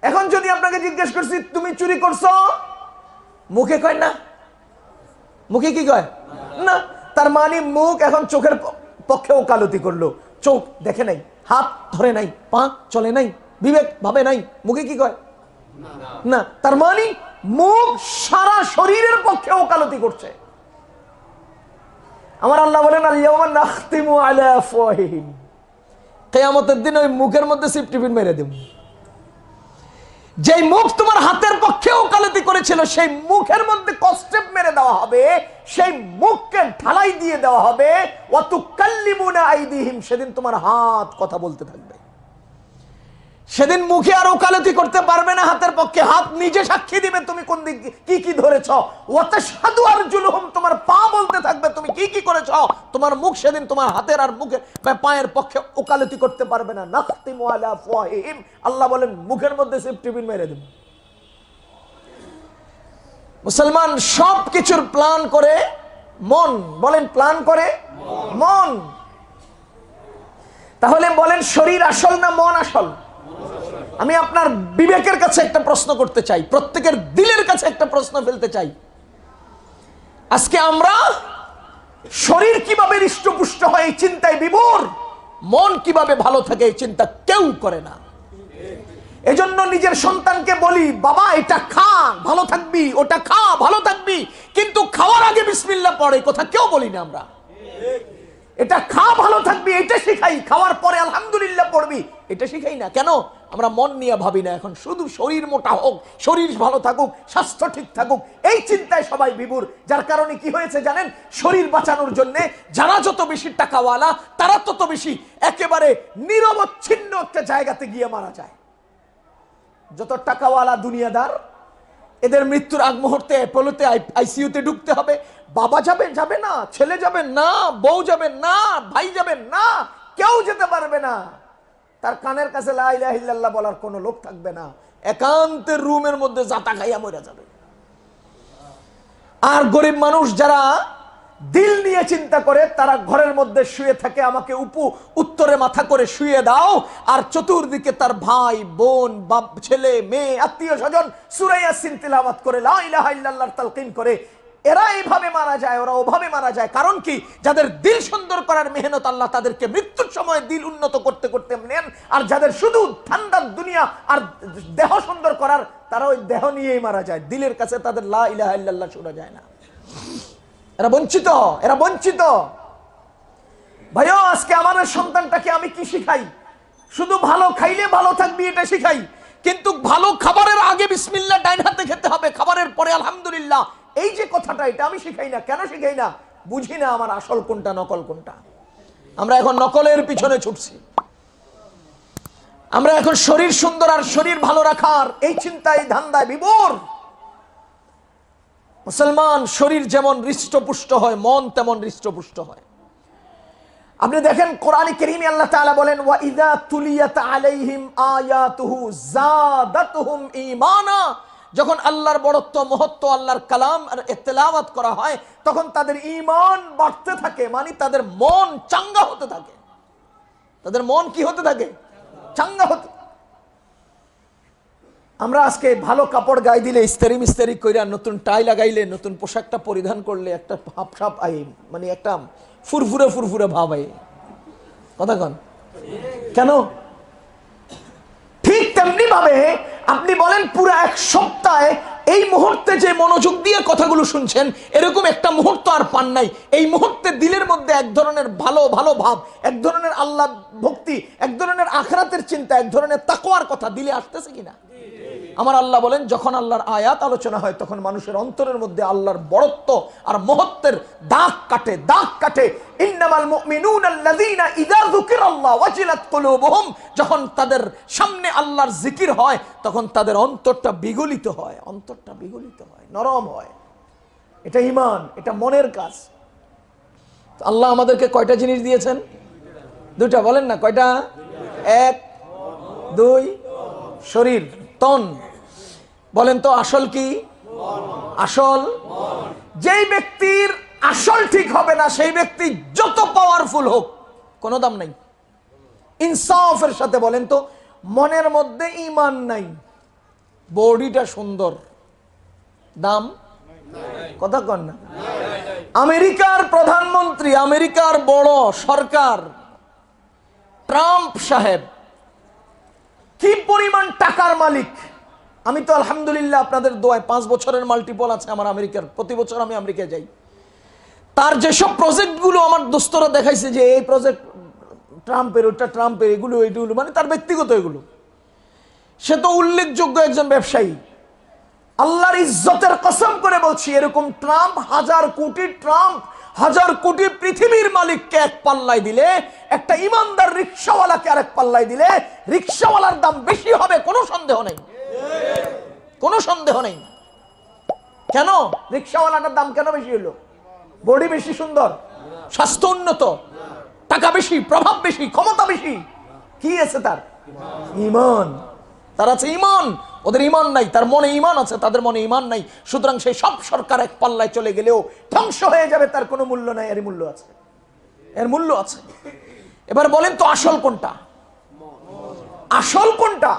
এখন যদি আপনাকে জিজ্ঞেস করছি তুমি চুরি করছো, মুখে কয় না। মুখে কি কয়? না। তার মানে মুখ এখন চোখের পক্ষে ওকালতি করলো। চোখ দেখে নাই, হাত ধরে নাই, পা চলে নাই, বিবেক ভাবে নাই, মুখে কি কয়? না। তার মানে মুখ সারা শরীরের পক্ষে ওকালতি করছে। আমার আল্লাহ বলেন আল-ইয়াওমা নাখতিমু আলা আফওয়াহিহিম, কিয়ামতের দিন ওই মুখের মধ্যে সিফটিপিন মেরে দেব। যেই মুখ তোমার হাতের পক্ষে ওকালতি করেছিল সেই মুখের মধ্যে কষ্টেপ মেরে দেওয়া হবে, সেই মুখকে ঢালাই দিয়ে দেওয়া হবে। ওয়া তুকাল্লিমুনা আইদিহিম, সেদিন তোমার হাত কথা বলতে থাকবে। সেদিন মুখে আর ওকালতি করতে পারবে না হাতের পক্ষে। হাত নিজে সাক্ষী দিবে তুমি কোন দিক কি কি ধরেছ। ওয়া তাশহাদু আরজুলুহুম, তোমার পা বলতে থাকবে তুমি কি কি করেছ। তোমার মুখ সেদিন তোমার হাতের আর মুখের পায়ের পক্ষে ওকালতি করতে পারবে না। নাখতিমু আলা আফওয়াহিহিম, আল্লাহ বলেন মুখের মধ্যে সিফটিপিন মেরে দেব। মুসলমান সব কিছুর প্ল্যান করে মন। বলেন প্ল্যান করে মন। তাহলে বলেন শরীর আসল না মন আসল? আমি আপনার বিবেকের কাছে একটা প্রশ্ন করতে চাই, প্রত্যেকের দিলের কাছে একটা প্রশ্ন ফেলতে চাই। আজকে আমরা শরীর কিভাবে হৃষ্টপুষ্ট হয় এই চিন্তায় বিভোর, মন কিভাবে ভালো থাকে এই চিন্তা কেউ করে না। এজন্য নিজের সন্তানকে বলি, বাবা এটা খা ভালো থাকবি, ওটা খা ভালো থাকবি, কিন্তু খাওয়ার আগে বিসমিল্লাহ পড়ে, কথা কেউ বলি না আমরা। এটা খা ভালো থাকবি এটা শিখাই, খাওয়ার পরে আলহামদুলিল্লাহ পড়বি এটা শিখাই না। কেন? আমরা মন নিয়ে ভাবি না। এখন শুধু শরীর মোটা হোক, শরীর ভালো থাকুক, স্বাস্থ্য ঠিক থাকুক, এই চিন্তায় সবাই বিভোর। যার কারণে কি হয়েছে জানেন? শরীর বাঁচানোর জন্য যারা যত বেশি টাকাওয়ালা তারা তত বেশি একেবারে নিরবচ্ছিন্ন একটা জায়গাতে গিয়ে মারা যায়। যত টাকাওয়ালা দুনিয়াদার, এদের মৃত্যুর আগ মুহূর্তে অ্যাপোলোতে আইসিইউতে ঢুকতে হবে। বাবা যাবে না, ছেলে যাবে না, বউ যাবে না, ভাই যাবে না, কেউ যেতে পারবে না। তার কানের কাছে লা ইলাহা ইল্লাল্লাহ বলার কোনো লোক থাকবে না। একান্তের রুমের মধ্যে জাতা খাইয়া মরে যাবে। আর গরিব মানুষ যারা দিল নিয়ে চিন্তা করে তারা ঘরের মধ্যে শুয়ে থাকে, আমাকে উত্তরে মাথা করে শুয়ে দাও, আর চতুর্দিকে তার ভাই বোন বাপ ছেলে মেয়ে আত্মীয় স্বজন সূরা ইয়াসিন তিলাওয়াত করে লা ইলাহা ইল্লাল্লাহর তালকিন করে। এরা এইভাবে মারা যায়, ওরা ওভাবে মারা যায়। কারণ কি? যাদের দিল সুন্দর করার মেহনত আল্লাহ তাদেরকে মৃত্যুর সময় দিল উন্নত করতে করতে নেন, আর যাদের শুধু ঠান্ডার দুনিয়া আর দেহ সুন্দর করার, তারা ওই দেহ নিয়েই মারা যায়। দিলের কাছে তাদের লা ইলাহা ইল্লাল্লাহ শোনা যায় না। এরা বঞ্চিত, এরা বঞ্চিত। ভাইও আজকে আমাদের সন্তানটাকে আমি কি শিখাই? শুধু ভালো খাইলে ভালো থাকবি এটা শিখাই, কিন্তু ভালো খাবারের আগে বিসমিল্লাহ ডাইন হাতে খেতে হবে, খাবারের পরে আলহামদুলিল্লাহ। এই যে কথাটা, এটা আমি শিখাই না। কেন শিখাই না? বুঝি না আমার আসল কোনটা নকল কোনটা। আমরা এখন নকলের পিছনে ছুটছি। আমরা এখন শরীর সুন্দর আর শরীর ভালো রাখার এই চিন্তায় ধান্দায় বিভোর। মুসলমান শরীর যেমন হৃষ্টপুষ্ট হয়, মন তেমন হৃষ্টপুষ্ট হয়। আপনি দেখেন কোরআনে কারীমে আল্লাহ তাআলা বলেন, ওয়া ইযা তুলিয়াত আলাইহিম আয়াতুহু যাদাতুহুম ঈমানা। যখন আল্লাহর বড়ত্ব, মহত্ব, আল্লাহর কালাম আর তেলাওয়াত করা হয়, তখন তাদের ঈমান বাড়তে থাকে, মানে তাদের মন চাঙ্গা হতে থাকে। তাদের মন কি হতে থাকে? চাঙ্গা হতে। আমরা আজকে ভালো কাপড় গায়ে দিলে, ইস্তারি মিস্তারি কইরা, নতুন টাই লাগাইলে, নতুন পোশাকটা পরিধান করলে একটা ভাবসাব আই, মানে একটা ফুরফুরে ফুরফুরে ভাব আই। কথা কন কেন? ঠিক তেমনি ভাবে আপনি বলেন পুরো এক সপ্তাহে এই মুহূর্তে যে মনোযোগ দিয়ে কথাগুলো শুনছেন, এরকম একটা মুহূর্ত আর পান নাই। এই মুহূর্তে দিলের মধ্যে এক ধরনের ভালো ভালো ভাব, এক ধরনের আল্লাহ ভক্তি, এক ধরনের আখিরাতের চিন্তা, এক ধরনের তাকওয়ার কথা দিলে আসতেছে কিনা? আমার আল্লাহ বলেন, যখন আল্লাহর আয়াত আলোচনা হয়, তখন মানুষের অন্তরের মধ্যে আল্লাহর বড়ত্ব আর মহত্বের দাগ কাটে, দাগ কাটে। ইন্নামাল মুমিনুনা আল্লাযীনা ইযা যুকিরাল্লাহু ওয়াজিলাত কুলুবুহুম। যখন তাদের সামনে আল্লাহর জিকির হয়, তখন তাদের অন্তরটা বিগলিত হয়, অন্তরটা বিগলিত হয়, নরম হয়। এটা ঈমান, এটা মনের কাজ। আল্লাহ আমাদেরকে কয়টা জিনিস দিয়েছেন? দুইটা। বলেন না কয়টা? এক, দুই, শরীর, তন। বলেন তো আসল কি? আসল। যেই ব্যক্তির আসল ঠিক হবে না, সেই ব্যক্তি যত পাওয়ারফুল হোক, কোনো দাম নাই। ইনসাফের সাথে বলেন তো, মনের মধ্যে ঈমান নাই, বডিটা সুন্দর, দাম? কথা কন না। আমেরিকার প্রধানমন্ত্রী, আমেরিকার বড় সরকার ট্রাম্প সাহেব কি পরিমাণ টাকার মালিক! আমি তো আলহামদুলিল্লাহ আপনাদের দোয়ায় 5 বছরের মাল্টিপল আছে আমার আমেরিকার। প্রতি বছর আমি আমেরিকায় যাই। তার যেসব প্রজেক্টগুলো আমার দোস্তরা দেখাইছে যে এই প্রজেক্ট ট্রাম্পের, ওটা ট্রাম্পের, এগুলো এইগুলো, মানে তার ব্যক্তিগত এগুলো। সে তো উল্লেখযোগ্য একজন ব্যবসায়ী। আল্লাহর ইজ্জতের কসম করে বলছি, এরকম ট্রাম্প, হাজার কোটি ট্রাম্প, হাজার কোটি পৃথিবীর মালিককে এক পাল্লায় দিলে, একটা ইমানদার রিকশাওয়ালাকে আরেক পাল্লায় দিলে, রিকশাওয়ালার দাম বেশি হবে, কোনো সন্দেহ নেই, কোনো সন্দেহ নেই। কেন রিকশাওয়ালাটার দাম কেন বেশি হলো? বডি বেশি সুন্দর, স্বাস্থ্য উন্নত, টাকা বেশি, প্রভাব বেশি, ক্ষমতা বেশি। কি আছে তার? ঈমান। তার আছে ঈমান, ওদের ঈমান নাই। তার মনে ঈমান আছে, তাদের মনে ঈমান নাই। সুতরাং সেই সব সরকার এক পাল্লায় চলে গেলেও ধ্বংস হয়ে যাবে, তার কোনো মূল্য নাই। এর মূল্য আছে, এর মূল্য আছে। এবার বলেন তো আসল কোনটা? আসল কোনটা?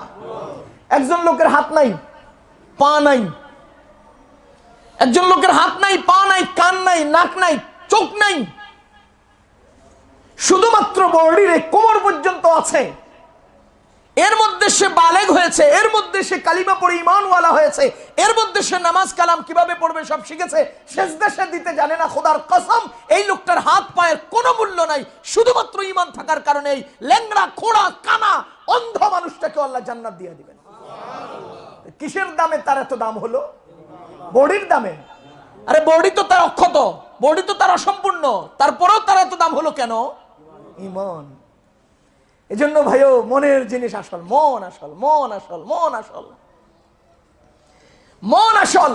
একজন লোকের হাত নাই, পা নাই, একজন লোকের হাত নাই, পা নাই, কান নাই, নাক নাই, চোখ নাই, শুধুমাত্র বডির কোমর পর্যন্ত আছে। এর মধ্যে সে বালেগ হয়েছে, এর মধ্যে সে কালিমা পড়ে ঈমানওয়ালা হয়েছে, এর মধ্যে সে নামাজ কালাম কিভাবে পড়বে সব শিখেছে, সেজদা সে দিতে জানে না। খোদার কসম, এই লোকটার হাত পায়ের কোনো মূল্য নাই, শুধুমাত্র ঈমান থাকার কারণে এই ল্যাংড়া, খোড়া, কানা, অন্ধ মানুষটাকে আল্লাহ জান্নাত দিয়ে দিবেন। কিসের দামে তার এত দাম হলো? বডির দামে। আরে বডি তো তার অক্ষত, বডি তো তার অসম্পূর্ণ, তারপরেও তার এত দাম হলো কেন? ঈমান। এজন্য ভাইও, মনের জিনিস আসল, মন আসল, মন আসল, মন আসল, মন আসল।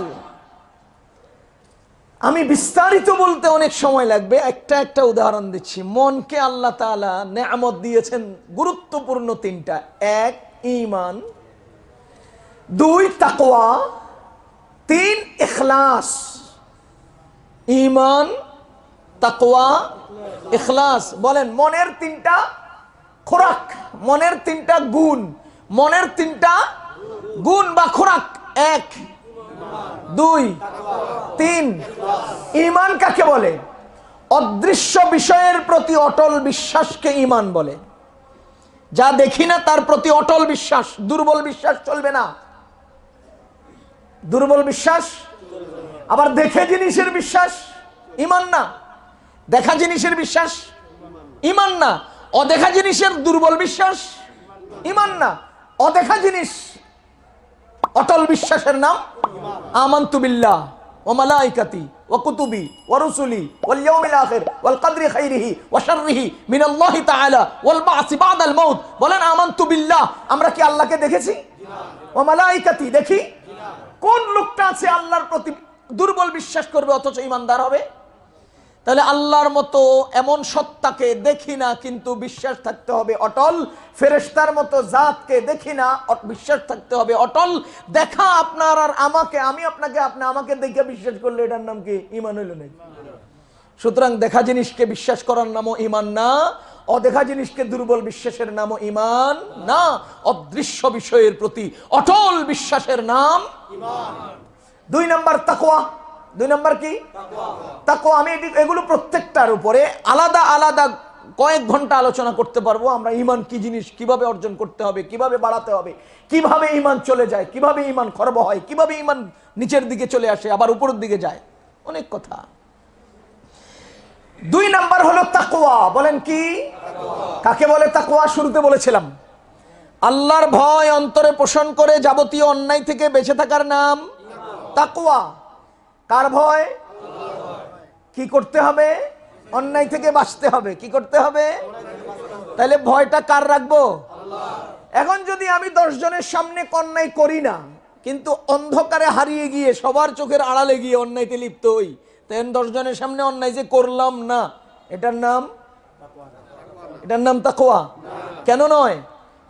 আমি বিস্তারিত বলতে অনেক সময় লাগবে, একটা একটা উদাহরণ দিচ্ছি। মনকে আল্লাহ তাআলা নেয়ামত দিয়েছেন গুরুত্বপূর্ণ 3টা। 1 ঈমান, 2 তাকওয়া, 3 ইখলাস। ঈমান, তাকওয়া, ইখলাস। বলেন মনের 3টা খোরাক, মনের 3টা গুণ, মনের 3টা গুণ বা খোরাক। 1, 2, 3। ঈমান কাকে বলে? অদৃশ্য বিষয়ের প্রতি অটল বিশ্বাসকে ঈমান বলে। যা দেখি না তার প্রতি অটল বিশ্বাস। দুর্বল বিশ্বাস চলবে না, দুর্বল বিশ্বাস। আবার দেখে জিনিসের বিশ্বাস ঈমান না, দেখা জিনিসের বিশ্বাস ঈমান না। অদেখা জিনিসের দুর্বল বিশ্বাস ঈমান না। অদেখা জিনিস অটল বিশ্বাসের নাম আমানতু বিল্লাহ ওয়া মালাইকাতি ওয়া কুতুবি ওয়া রুসুলি ওয়াল ইয়াউমিল আখির ওয়াল কদরি খাইরিহি ওয়া শাররিহি মিনাল্লাহি তাআলা ওয়াল বা'সি বা'দাল মাউত। বলেন আমানতু বিল্লাহ, আমরা কি আল্লাহকে দেখেছি? ওয়া মালাইকাতি দেখি? কোন লোকটা আছে আল্লাহর প্রতি দুর্বল বিশ্বাস করবে অথচ ঈমানদার হবে? তাহলে আল্লাহর মতো এমন সত্তাকে দেখি না কিন্তু বিশ্বাস থাকতে হবে অটল। ফেরেশতার মতো জাতকে দেখি না, বিশ্বাস থাকতে হবে অটল। দেখা আপনার আর আমাকে, আমি আপনাকে, আপনি আমাকে দেখে বিশ্বাস করলে এটার নাম কি? ঈমান হইল নাকি? সুতরাং দেখা জিনিসকে বিশ্বাস করার নামও ঈমান না, অদেখা জিনিসকে দুর্বল বিশ্বাসের নামও ঈমান না। অদৃশ্য বিষয়ের প্রতি অটল বিশ্বাসের নাম ঈমান। 2 নাম্বার তাকওয়া। 2 নাম্বার কি? তাকওয়া। আমি এগুলো প্রত্যেকটার উপরে আলাদা আলাদা কয়েক ঘন্টা আলোচনা করতে পারবো। আমরা ঈমান কি জিনিস, কিভাবে অর্জন করতে হবে, কিভাবে বাড়াতে হবে, কিভাবে ঈমান চলে যায়, কিভাবে ঈমান খর্ব হয়, কিভাবে ঈমান নিচের দিকে চলে আসে আবার উপরের দিকে যায়, অনেক কথা। 2 নাম্বার হলো তাকওয়া। বলেন কি? কাকে বলে তাকওয়া? শুরুতে বলেছিলাম আল্লাহর ভয় অন্তরে পোষণ করে যাবতীয় অন্যায় থেকে বেঁচে থাকার নাম তাকওয়া। কার ভয়? কি করতে হবে? অন্যায় থেকে বাঁচতে হবে। কি করতে হবে? তাহলে ভয়টা কার রাখবো? এখন যদি আমি 10 জনের সামনে অন্যায় করি না কিন্তু অন্ধকারে হারিয়ে গিয়ে সবার চোখের আড়ালে গিয়ে অন্যায়তে লিপ্ত হই, তেন 10 জনের সামনে অন্যায় যে করলাম না, এটার নাম তাকওয়া? কেন নয়?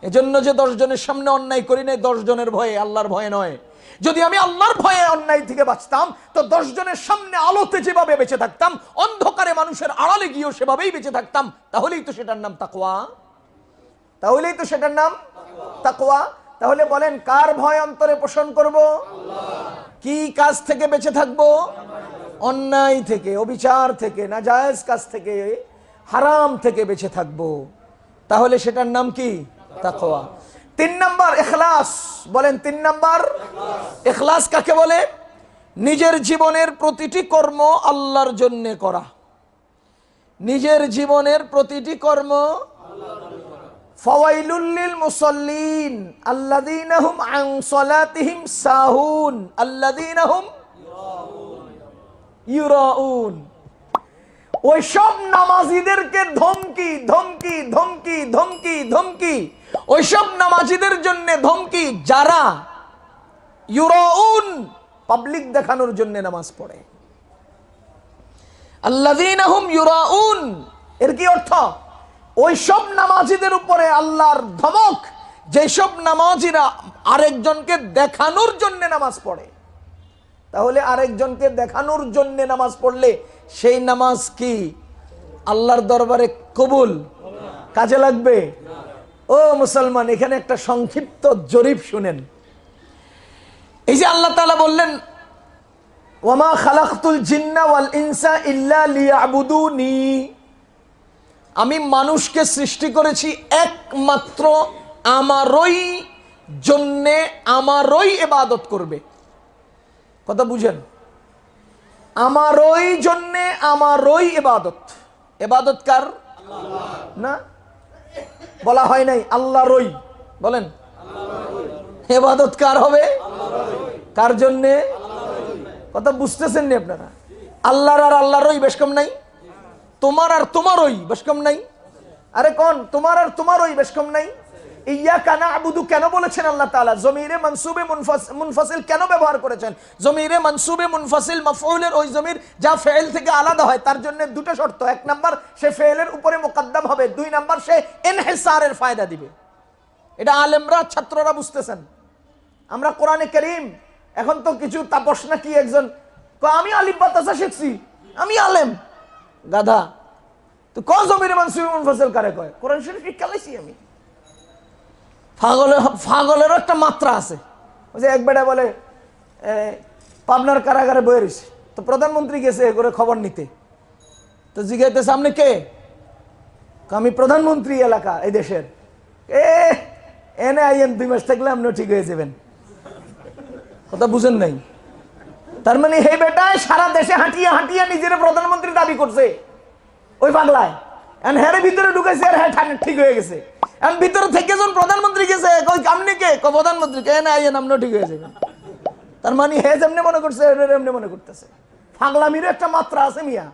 এজন্য যে 10 জনের সামনে অন্যায় করি নাই 10 জনের ভয়ে, আল্লাহর ভয়ে নয়। যদি আমি আল্লাহর ভয়ে অন্যায় থেকে বাঁচতাম তো 10 জনের সামনে আলোতে যেভাবে বেঁচে থাকতাম, অন্ধকারে মানুষের আড়ালে গিয়েও সেভাবেই বেঁচে থাকতাম। তাহলেই তো সেটার নাম তাকওয়া। তাহলেই তো সেটার নাম তাকওয়া। তাহলে বলেন কার ভয় অন্তরে পোষণ করব? কি কাজ থেকে বেঁচে থাকবো? অন্যায় থেকে, অবিচার থেকে, নাজায়েজ কাজ থেকে, হারাম থেকে বেঁচে থাকবো। তাহলে সেটার নাম কি? তাকওয়া। 3 নাম্বার ইখলাস। বলেন 3 নাম্বার ইখলাস কাকে বলে? নিজের জীবনের প্রতিটি কর্ম আল্লাহর জন্য করা। নিজের জীবনের প্রতিটি কর্ম ফাওয়াইলুল লিল মুসাল্লিন আল্লাযীনা হুম আন সালাতিহিম সাহুন আল্লাযীনা হুম ইউরাউন। ওই সব নামাজীদেরকে ধমকি ধমকি ধমকি ধমকি ধমকি, ওই সব নামাজীদের জন্য ধমকি যারা ইউরাউন, পাবলিক দেখানোর জন্য নামাজ পড়ে। আল্লাযীনা হুম ইউরাউন এর কি অর্থ? ওই সব নামাজীদের উপরে আল্লাহর ধমক যেসব নামাজীরা আরেকজনকে দেখানোর জন্য নামাজ পড়ে। তাহলে আরেকজনকে দেখানোর জন্য নামাজ পড়লে সেই নামাজ কি আল্লাহর দরবারে কবুল? কাজে লাগবে? ও মুসলমান, এখানে একটা সংক্ষিপ্ত জরিপ শুনেন। এই যে আল্লাহ তাআলা বললেন ওয়ামা খালাকতুল জিন্না ওয়াল ইনসা ইল্লা লিয়াবুদুনি, আমি মানুষকে সৃষ্টি করেছি একমাত্র আমারই জন্যে, আমারই ইবাদত করবে। কথা বুঝেন? আমারই জন্যে, আমারই ইবাদত। ইবাদত কার? না, বলা হয় নাই আল্লাহরই। বলেন ইবাদত কার হবে? কার জন্যে? কথা বুঝতেছেন না আপনারা? আল্লাহর আর আল্লাহরই বেশ কম নাই? তোমার আর তোমারই বেশ কম নাই? আরে কোন তোমার আর তোমারই বেশ কম নাই? ইয়াকা না'বুদু কেন বলেছেন আল্লাহ তাআলা? জমিরে মানসুবে মুনফাসিল কেন ব্যবহার করেছেন? জমিরে মানসুবে মুনফাসিল মাফউলের ওই জমির যা ফেল থেকে আলাদা হয় তার জন্য 2টা শর্ত। 1 নাম্বার সে ফেলের উপরে মুকদ্দম হবে, 2 নাম্বার সে ইনহিসারের ফায়দা দিবে। এটা আলেমরা ছাত্ররা বুঝতেছেন। আমরা কোরআনে কারীম এখন তো কিছু তাপস নাকি একজন আমি আলিফ বা তাসা শিখছি, আমি আলেম। গাধা, তো কোন জমিরে মানসুবে মুনফাসিল কারে কয়? কোরআন শরীফ শিখাইছি আমি। পাগলেরও একটা মাত্রা আছে। ওই যে এক বেটা বলে পাবনার কারাগারে বয়ে রয়েছে, তো প্রধানমন্ত্রী গেছে করে খবর নিতে, তো জিজ্ঞাসা সামনে কে? আমি প্রধানমন্ত্রী এলাকা এই দেশের। এনে আইয়েন 2 মাস থাকলে আপনিও ঠিক হয়ে যাবেন। কথা বুঝেন নাই? তার মানে হে বেটায় সারা দেশে হাঁটিয়ে হাঁটিয়ে নিজের প্রধানমন্ত্রী দাবি করছে ওই পাগলায়, হেরে ভিতরে ঢুকেছে আর হ্যাঁ ঠিক হয়ে গেছে। এখন ভিতরে থেকে যখন প্রধানমন্ত্রী গেছে, কই আপনি কে? প্রধানমন্ত্রী কে? না এই নামটা ঠিক হয়েছে। তার মানে হে যেমনি মনে করছে এমনি মনে করতেছে। পাগলামির একটা মাত্রা আছে মিয়া।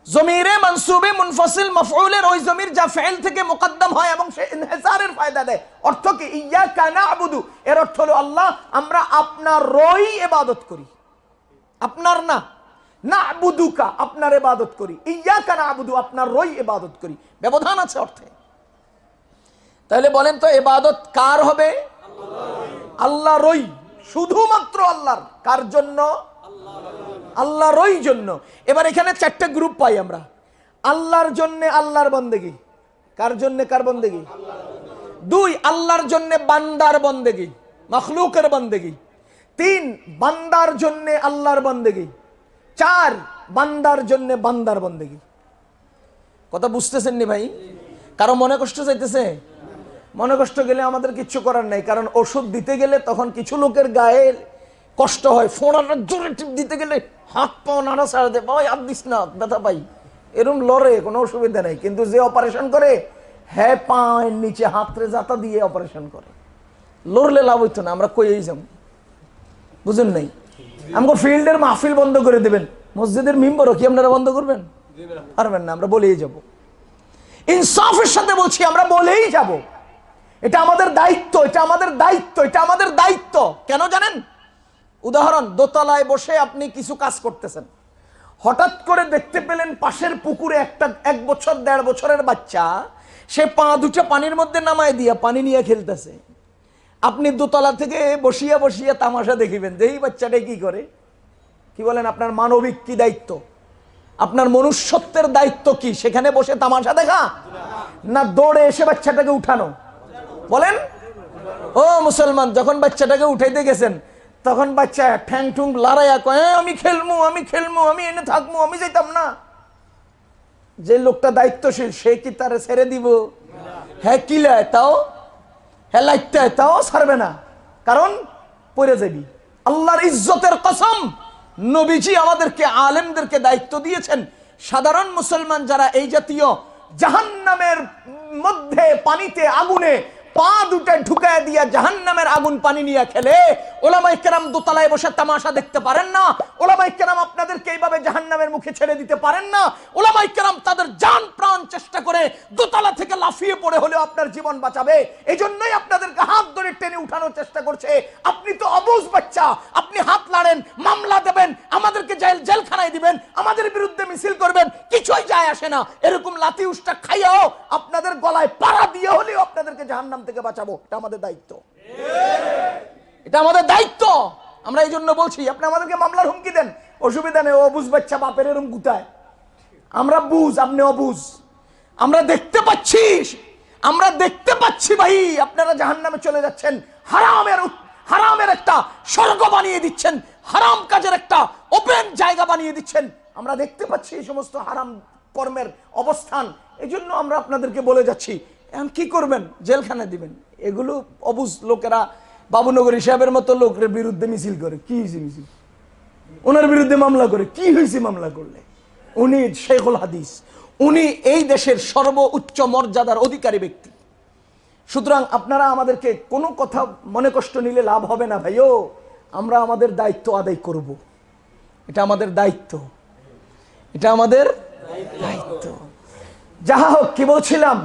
জমিরে মানসুবে মুনফাসিল মাফউলের ওই জমির যা ফাইল থেকে মুকদ্দম হয় এবং সে ইনহিসারের ফায়দা দেয়। অর্থ কি? ইয়াকা না'বুদু, এর অর্থ হলো আল্লাহ আমরা আপনারই ইবাদত করি, আপনার না। না'বুদুকা, আপনার ইবাদত করি। ইয়াকা না'বুদু, আপনারই ইবাদত করি। ব্যবধান আছে অর্থে। তাহলে বলেন তো ইবাদত কার হবে? আল্লাহরই, শুধুমাত্র আল্লাহর। কার জন্য? আল্লাহরই জন্য। এবার এখানে চারটা গ্রুপ পাই আমরা। আল্লাহর জন্য আল্লাহর বন্দেগী। কার জন্য? কার বন্দেগী? দুই, আল্লাহর জন্য বান্দার বন্দেগী, মাখলুকের বন্দেগী। তিন, বান্দার জন্য আল্লাহর বন্দেগী। চার, বান্দার জন্য বান্দার বন্দেগী। কথা বুঝতেছেন নি ভাই? কারো মনে কষ্ট চাইতেছে? মনে কষ্ট গেলে আমাদের কিচ্ছু করার নাই, কারণ ওষুধ দিতে গেলে তখন কিছু লোকের গায়ে কষ্ট হয়। ফোড়াটা জোরে টিপ দিতে গেলে হাত পাও নাড়া ছাড়া দেয়, ভাই হাত দিস না, ব্যথা পাই, এরম লড়ে, কোনো অসুবিধা নেই। কিন্তু যে অপারেশন করে হ্যাঁ পায়ের নিচে হাতরে জাতা দিয়ে অপারেশন করে, লড়লে লাভ হইতো না। আমরা কইই যাব, বুঝেন নাই? আমাকে ফিল্ডের মাহফিল বন্ধ করে দেবেন, মসজিদের মিম্বরও কি আপনারা বন্ধ করবেন? পারবেন না, আমরা বলেই যাব। ইনসাফের সাথে বলছি, আমরা বলেই যাব। এটা আমাদের দায়িত্ব, এটা আমাদের দায়িত্ব, এটা আমাদের দায়িত্ব। কেন জানেন? উদাহরণ, দোতলায় বসে আপনি কিছু কাজ করতেছেন, হঠাৎ করে দেখতে পেলেন পাশের পুকুরে একটা 1 বছর 1.5 বছরের বাচ্চা, সে পা দুটো পানির মধ্যে নামায় দিয়া পানি নিয়ে খেলতেছে। আপনি দোতলা থেকে বসিয়া বসিয়া তামাশা দেখিবেন যে এই বাচ্চাটা কি করে। কি বলেন? আপনার মানবিক কি দায়িত্ব? আপনার মনুষ্যত্বের দায়িত্ব কি? সেখানে বসে তামাশা দেখা, না দৌড়ে এসে বাচ্চাটাকে উঠানো? বলেন ও মুসলমান, যখন বাচ্চাটাকে উঠাইতে গেছেন তখন বাচ্চা ঠ্যাং ঠুং লড়াইয়া কয় আমি খেলবো, আমি খেলবো, আমি এনে থাকবো, আমি যাইতাম না। যে লোকটা দায়িত্বশীল সে কি তারে ছেড়ে দিব? হ্যাঁ কিলায় তাও, হ্যাঁ লাইটটা তাও ছাড়বে না, কারণ পড়ে যাবি। আল্লাহর ইজ্জতের কসম, নবীজি আমাদেরকে আলেমদেরকে দায়িত্ব দিয়েছেন। সাধারণ মুসলমান যারা এই জাতীয় জাহান্নামের মধ্যে পানিতে আগুনে পা দুটো ঢুকায় দিয়া জাহান্নামের আগুন পানি নিয়ে খেলে, ওলামায়ে কেরাম দোতলায় বসে তামাশা দেখতে পারেন না? ওলামায়ে কেরাম আপনাদেরকে এইভাবে জাহান্নামের মুখে ছেড়ে দিতে পারেন না? ওলামায়ে কেরাম তাদের জান প্রাণ চেষ্টা করে দোতলা থেকে লাফিয়ে পড়ে হলেও আপনার জীবন বাঁচাবে। এই জন্যই আপনাদেরকে হাত ধরে টেনে উঠানোর চেষ্টা করছে। আপনি তো অবুঝ বাচ্চা, আপনি হাত লাড়েন, মামলা দেবেন, আমাদেরকে জেলখানায় দিবেন, আমাদের বিরুদ্ধে মিছিল করবেন, কিছুই যায় আসে না। এরকম লাথি উষ্টা খাইয়াও আপনাদের গলায় পাড়া দিয়ে হলেও আপনাদেরকে জাহান্নাম থেকে বাঁচাবো। এটা আমাদের দায়িত্ব, এটা আমাদের দায়িত্ব। আমরা এই জন্য বলছি, আপনি আমাদেরকে মামলার হুমকি দেন, অসুবিধা নেই। অবুঝ বাচ্চা বাপের এরকম গুতায়, আমরা বুঝ, আপনি অবুঝ। আমরা দেখতে পাচ্ছি, আমরা দেখতে পাচ্ছি ভাই, আপনারা জাহান্নামে চলে যাচ্ছেন। হারামের একটা স্বর্গ বানিয়ে দিচ্ছেন, হারাম কাজের একটা ওপেন জায়গা বানিয়ে দিচ্ছেন। আমরা দেখতে পাচ্ছি এই সমস্ত হারাম কর্মের অবস্থান। এই জন্য আমরা আপনাদেরকে বলে যাচ্ছি, এখন কি করবেন? জেলখানায় দিবেন। এগুলো অবুঝ লোকেরা বাবুনগরী সাহেবের মতো লোকের বিরুদ্ধে মিছিল করে, কি হয়েছে মিছিল? ওনার বিরুদ্ধে মামলা করে, কি হয়েছে মামলা করলে? উনি শেখুল হাদিস, উনি এই দেশের সর্বোচ্চ মর্যাদার অধিকারী ব্যক্তি। সুতরাং আপনারা আমাদেরকে কোনো কথা মনে কষ্ট নিলে লাভ হবে না ভাইও। আমরা আমাদের দায়িত্ব আদায় করব, এটা আমাদের দায়িত্ব, এটা আমাদের দায়িত্ব। যাহা হোক, কি বলছিলাম?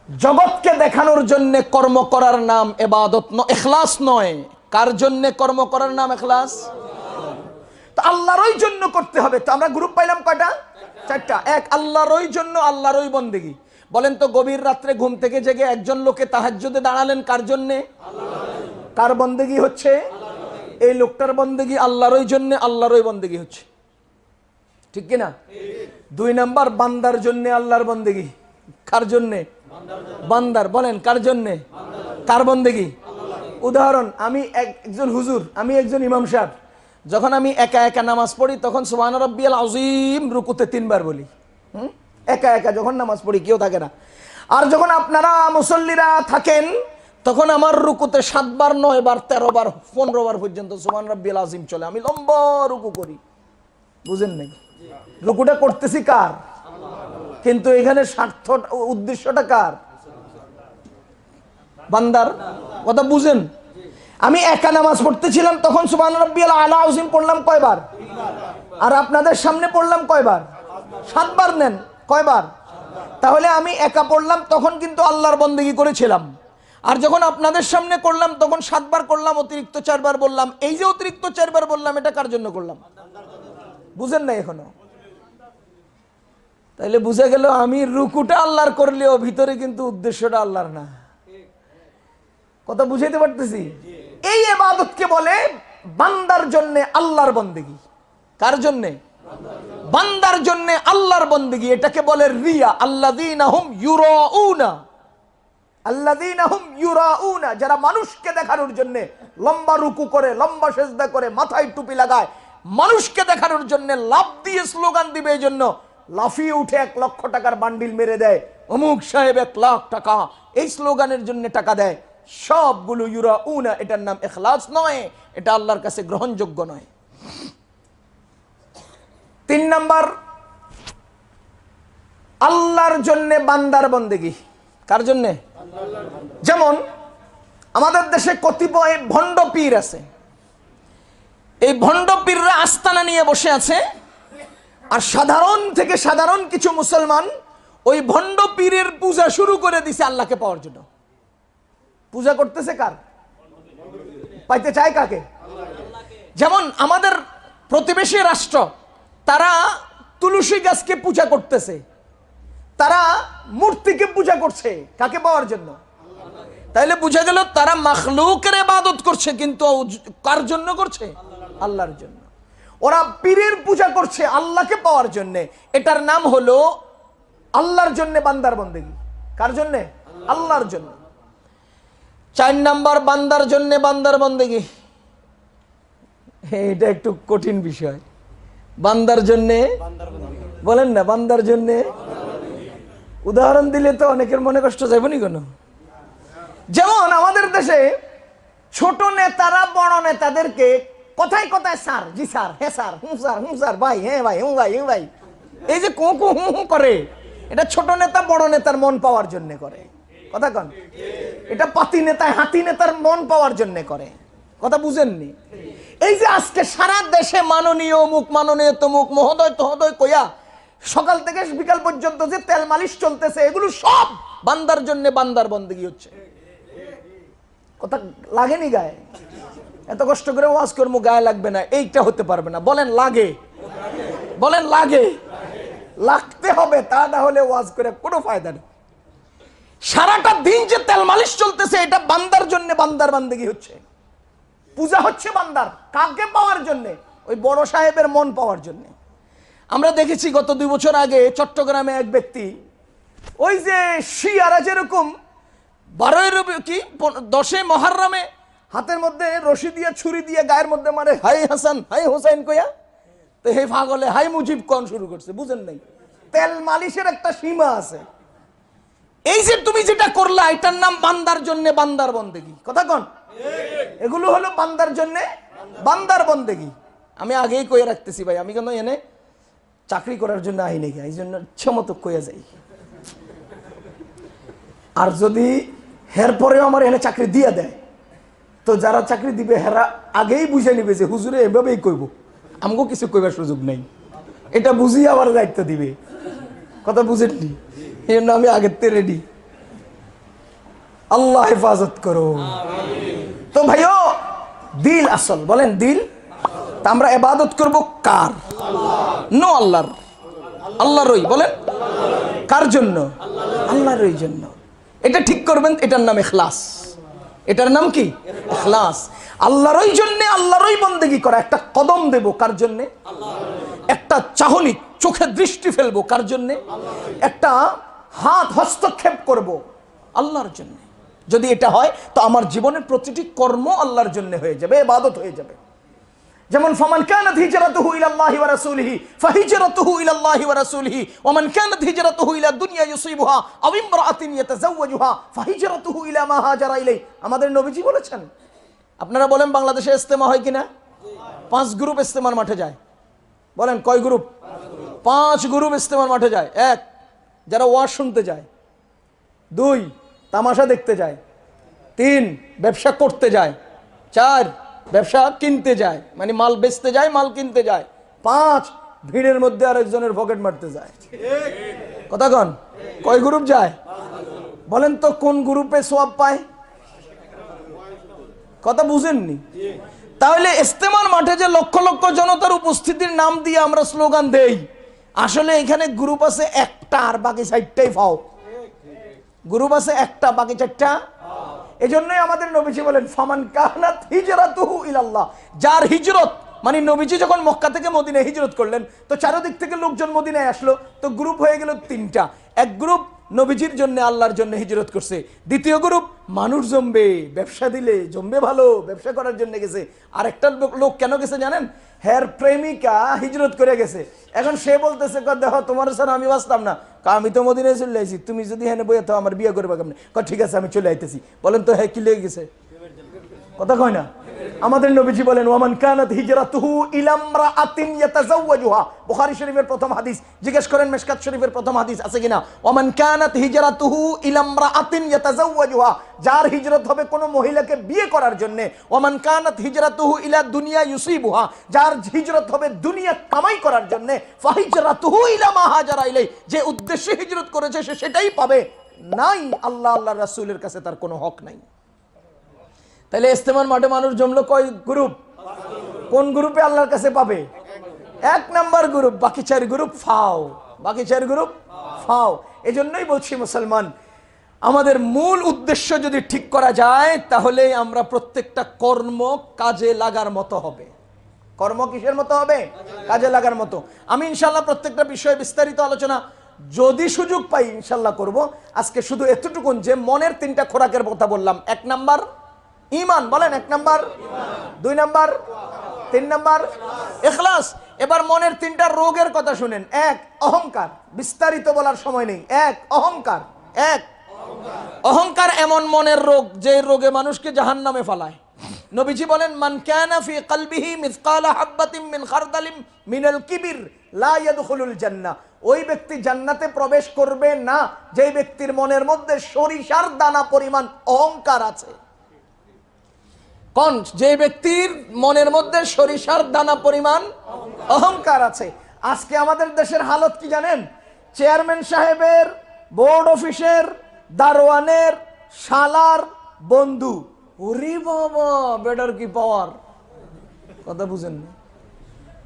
জগৎকে দেখানোর জন্য কর্ম করার নাম ইবাদত নয়, ইখলাস নয়। কার জন্য কর্ম করার নাম ইখলাস? তো আল্লাহরই জন্য করতে হবে। তো আমরা গ্রুপ পাইলাম কয়টা? 4টা। এক, আল্লাহরই জন্য, আল্লাহরই বন্দেগী। বলেন তো, গভীর রাত্রে ঘুম থেকে জেগে একজন লোকে তাহাজ্জুদে দাঁড়ালেন, কার জন্য? কার বন্দেগী হচ্ছে? এই লোকটার বন্দেগী আল্লাহরই জন্য, আল্লাহরই বন্দেগী হচ্ছে, ঠিক কিনা? 2 নাম্বার, বান্দার জন্য আল্লাহর বন্দেগী। কার জন্য? বান্দার। বলেন কার জন্য? কার বন্দেগী? উদাহরণ, আমি একজন হুজুর, আমি একজন ইমাম সাহেব, যখন আমি একা একা নামাজ পড়ি তখন সুবহান রাব্বিয়াল আযীম রুকুতে 3 বার বলি। একা একা যখন নামাজ পড়ি, কেউ থাকে না। আর যখন আপনারা মুসল্লিরা থাকেন তখন আমার রুকুতে 7 বার, 9 বার, 13 বার, 15 বার পর্যন্ত সুবহান রাব্বিয়াল আযীম চলে। আমি লম্বা রুকু করি, বুঝেন নাই? রুকুটা করতেছি কার? কিন্তু এখানে স্বার্থ, উদ্দেশ্যটা কার? বান্দার? কথা বুঝেন? আমি একা নামাজ পড়তেছিলাম তখন সুবহান রাব্বিয়াল আলা আযীম পড়লাম কয়বার? আর আপনাদের সামনে পড়লাম কয়বার? 7 বার। নেন কয়বার? তাহলে আমি একা পড়লাম তখন কিন্তু আল্লাহর বন্দেগী করেছিলাম, আর যখন আপনাদের সামনে করলাম তখন 7 বার করলাম, অতিরিক্ত 4 বার বললাম। এই যে অতিরিক্ত 4 বার বললাম, এটা কার জন্য করলাম? বুঝেন না এখনো? তাইলে বুঝে গেল আমি রুকুটা আল্লাহর করলেও ভিতরে কিন্তু উদ্দেশ্যটা আল্লাহর না। কথা বুঝাইতে পারতেছি? এই ইবাদতকে বলে বান্দার জন্য আল্লাহর বন্দেগী। কার জন্য? বান্দার জন্য আল্লাহর বন্দেগী। এটাকে বলে রিয়া। আল্লাযীনা হুম ইউরাউনা, আল্লাযীনা হুম ইউরাউনা, যারা মানুষকে দেখানোর জন্য লম্বা রুকু করে, লম্বা সিজদা করে, মাথায় টুপি লাগায়, মানুষকে দেখানোর জন্য লাফ দিয়ে স্লোগান দিবে, এই জন্য লাফিয়ে উঠে 1 লক্ষ টাকার বান্ডিল মেরে দেয়, অমুক সাহেব 1 লাখ টাকা, এই স্লোগানের জন্য টাকা দেয়। সবগুলো ইউরাউনা। এটার নাম ইখলাস নয়, এটা আল্লাহর কাছে গ্রহণযোগ্য নয়। 3 নাম্বার, আল্লাহর জন্য বান্দার বন্দেগী। কার জন্য? যেমন আমাদের দেশে কতিপয় ভণ্ড পীর আছে। এই ভণ্ড পীররা আস্তানা নিয়ে বসে আছে, আর সাধারণ থেকে সাধারণ কিছু মুসলমান ওই ভণ্ড পীরের পূজা শুরু করে দিছে আল্লাহকে পাওয়ার জন্য। পূজা করতেছে কার? পাইতে চায় কাকে? যেমন আমাদের প্রতিবেশী রাষ্ট্র, তারা তুলসী গাছকে পূজা করতেছে, তারা মূর্তিকে পূজা করছে, কাকে পাওয়ার জন্য? তাইলে বুঝা গেল তারা মাখলুকের ইবাদত করছে, কিন্তু কার জন্য করছে? আল্লাহর জন্য। ওরা পীরের পূজা করছে আল্লাহকে পাওয়ার জন্য। এটার নাম হলো আল্লাহর জন্য বান্দার বন্দেগী। কার জন্য? আল্লাহর জন্য। 4 নাম্বার, বান্দার জন্য বান্দার বন্দেগী। এটা একটু কঠিন বিষয়। বান্দার জন্য বলেন না, বান্দার জন্য উদাহরণ দিলে তো অনেকের মনে কষ্ট যাবেনি কেন? যেমন আমাদের দেশে ছোট নেতারা বড় নেতাদেরকে কথায় কথায় স্যার, জি স্যার, হ্যাঁ স্যার, হুঁ স্যার, হুঁ স্যার, ভাই, হ্যাঁ ভাই, হুঁ ভাই, হুঁ ভাই, এই যে কু কু হুঁ হুঁ করে, এটা ছোট নেতা বড় নেতার মন পাওয়ার জন্য করে। কথা কন? এটা পাতি নেতা হাতি নেতার মন পাওয়ার জন্য করে। কথা বুঝেননি? এই যে আজকে সারা দেশে মাননীয় অমুক, মাননীয় তমুক, মহোদয় তহোদয় কইয়া সকাল থেকে বিকাল পর্যন্ত যে তেল মালিশ চলতেছে, এগুলো সব বান্দার জন্য বান্দার বন্দেগী হচ্ছে। কথা লাগেনি গায়ে? এত কষ্ট করে ওয়াজ করবো, গায়ে লাগবে না, এইটা হতে পারবে না। বলেন লাগে? বলেন লাগে? লাগতে হবে, তা না হলে ওয়াজ করে কোনো ফায়দা নেই। সারাটা দিন যে তেল মালিশ চলতেছে, এটা বান্দার জন্য বান্দার বন্দেগী হচ্ছে। পূজা হচ্ছে বান্দার, কাকে পাওয়ার জন্য? ওই বড় সাহেবের মন পাওয়ার জন্য। আমরা দেখেছি গত 2 বছর আগে চট্টগ্রামে এক ব্যক্তি, ওই যে শিয়ারা যেরকম 10 মুহররমে হাতের মধ্যে রশি দিয়ে ছুরি দিয়ে গায়ের মধ্যে মারে, হাই হাসান হাই হোসেন কইয়া, তো হে পাগলে হাই মুজিব কোন শুরু করছে। বুঝেন নাই? তেল মালিশের একটা সীমা আছে। এই যে তুমি যেটা করলা, এটার নাম বান্দার জন্য বান্দার বন্দেগী। কথা কন? এগুলো হলো বান্দার জন্য বান্দার বন্দেগী। আমি আগেই কয়ে রাখতেছি ভাই, আমি কেন এনে চাকরি করার জন্য আই নাকি, এই জন্য ইচ্ছামতো কয়ে যাই। আর যদি হের পরেও আমার এনে চাকরি দিয়ে দেয়, তো যারা চাকরি দিবে হেরা আগেই বুঝে নিবে যে হুজুরে এভাবেই কইব, আমাকেও কিছু কইবার সুযোগ নেই। এটা বুঝিয়ে আবার দায়িত্ব দিবে। কথা বুঝেননি? এই জন্য আমি আগের থেকে রেডি। আল্লাহ হেফাজত করো। তো ভাইও, দিল আসল। বলেন দিল। তা আমরা ইবাদত করব কার? নো আল্লাহর। আল্লাহরই। বলেন কার জন্য? আল্লাহরই জন্য। এটা ঠিক করবেন, এটার নাম ইখলাস। এটার নাম কি? ইখলাস। আল্লাহরই জন্য আল্লাহরই বন্দেগী করা। একটা কদম দেব কার জন্য? একটা চাহনি চোখে দৃষ্টি ফেলবো কার জন্য? একটা হাত হস্তক্ষেপ করব আল্লাহর জন্য। যদি এটা হয় তো আমার জীবনের প্রতিটি কর্ম আল্লাহর জন্য হয়ে যাবে, ইবাদত হয়ে যাবে। যেমন ফামান কানাত হিজরাতুহু ইলাল্লাহি ওয়া রাসূলিহি ফাহিজরাতুহু ইলাল্লাহি ওয়া রাসূলিহি ওয়া মান কানাত হিজরাতুহু ইলা দুনিয়া ইউসিবুহা আও ইমরাআতিন ইয়াতাযাওয়াজুহা ফাহিজরাতুহু ইলা মা হাজারা ইলাইহি। আমাদের নবীজি বলেছেন। আপনারা বলেন বাংলাদেশে ইজতেমা হয় কিনা? 5 গ্রুপ ইজতেমার মাঠে যায়। বলেন কয় গ্রুপ? 5 গ্রুপ ইজতেমার মাঠে যায়। 1 যারা ওয়াজ শুনতে যায়, 2 তামাশা দেখতে যায়, 3 ব্যবসা করতে যায়, 4 ব্যবসা কিনতে যায়, মানে মাল বেচতে যায়, মাল কিনতে যায়, 5 ভিড়ের মধ্যে আরেকজনের পকেট মারতে যায়। কথা কন, কয় গ্রুপ যায়? বলেন তো কোন গ্রুপে সওয়াব পায়? কথা বুঝেননি? তাহলে ইস্তেমার মাঠে যে লক্ষ লক্ষ জনতার উপস্থিতির নাম দিয়ে আমরা স্লোগান দেই, আসলে এখানে গ্রুপ আছে একটা আর বাকি 4টাই ফাও। গ্রুপ আছে একটা, বাকি 4টা। এজন্যই আমাদের নবীজি বলেন ফামান কানাত হিজরাতুহু ইলাল্লাহ, যার হিজরত, মানে নবীজি যখন মক্কা থেকে মদিনায় হিজরত করলেন তো চারিদিক থেকে লোকজন মদিনায় আসলো, তো গ্রুপ হয়ে গেল 3টা। এক গ্রুপ নবীজির জন্য, আল্লাহর জন্য হিজরত করছে। দ্বিতীয় গ্রুপ মানুষ জমবে, ব্যবসা দিলে জমবে ভালো, ব্যবসা করার জন্য গেছে। আর একটা লোক কেন গেছে জানেন? হের প্রেমিকা হিজরত করে গেছে। এখন সে বলতেছে দেখো তোমার ছাড়া আমি বাঁচতাম না, আমি তো মদিনায় চলে আইছি, তুমি যদি হেনে বইয়ে তো আমার বিয়ে করবে কেমন? ঠিক আছে আমি চলে আইতেছি। বলেন তো হ্যাঁ কি লেগে গেছে? কথা কয় না? আমাদের নবীজি বলেন ওয়ামান কানাত হিজরাতুহু ইলা ইমরাআতিন ইয়াতাযাওয়াজুহা, বুখারী শরীফের প্রথম হাদিস। জিজ্ঞেস করেন মিশকাত শরীফের প্রথম হাদিস আছে কিনা। ওয়ামান কানাত হিজরাতুহু ইলা ইমরাআতিন ইয়াতাযাওয়াজুহা, যার হিজরত হবে কোন মহিলাকে বিয়ে করার জন্য। ওয়ামান কানাত হিজরাতুহু ইলা দুনিয়া ইউসিবুহা, যার হিজরত হবে দুনিয়া কামাই করার জন্য। ফাহিজরাতুহু ইলা মা হাজারা ইলাই, যে উদ্দেশ্যে হিজরত করেছে সে সেটাই পাবে, নাই আল্লাহ আল্লাহর রাসূলের কাছে তার কোনো হক নাই। তাহলে ইস্তেমার মাঠে মানুষ জমলো কয় গ্রুপ? কোন গ্রুপে আল্লাহর কাছে পাবে? 1 নাম্বার গ্রুপ, বাকি 4 গ্রুপ ফাও, বাকি 4 গ্রুপ ফাও। এজন্যই বলছি মুসলমান, আমাদের মূল উদ্দেশ্য যদি ঠিক করা যায় তাহলে আমরা প্রত্যেকটা কর্ম কাজে লাগার মতো হবে। কর্ম কিসের মতো হবে? কাজে লাগার মতো। আমি ইনশাআল্লাহ প্রত্যেকটা বিষয়ে বিস্তারিত আলোচনা যদি সুযোগ পাই ইনশাআল্লাহ করব। আজকে শুধু এতটুকুন যে মনের 3টা খোরাকের কথা বললাম। 1 নাম্বার ঈমান, বলেন 1 নাম্বার, 2 নাম্বার, 3 নাম্বার ইখলাস। এবার মনের 3টা রোগের কথা শুনেন। 1 অহংকার, বিস্তারিত বলার সময় নেই। 1 অহংকার, 1 অহংকার এমন মনের রোগ যে রোগে মানুষকে জাহান্নামে ফেলায়। নবীজি বলেন মান কানা ফি কলবিহি মিসকালা হাববাতিন মিন খারদালিন মিনাল কিবির লা ইয়াদখুলুল জান্নাহ, ওই ব্যক্তি জান্নাতে প্রবেশ করবে না যে ব্যক্তির মনের মধ্যে সরিষার দানা পরিমাণ অহংকার আছে। কোন? যে ব্যক্তির মনের মধ্যে সরিষার দানা পরিমাণ অহংকার আছে। আজকে আমাদের দেশের হালত কি জানেন? চেয়ারম্যান সাহেবের, বোর্ড অফিসের, দারোয়ানের শালার বন্ধু, ওরে বাবা বেটার কি পাওয়ার! কথা বুঝেন না?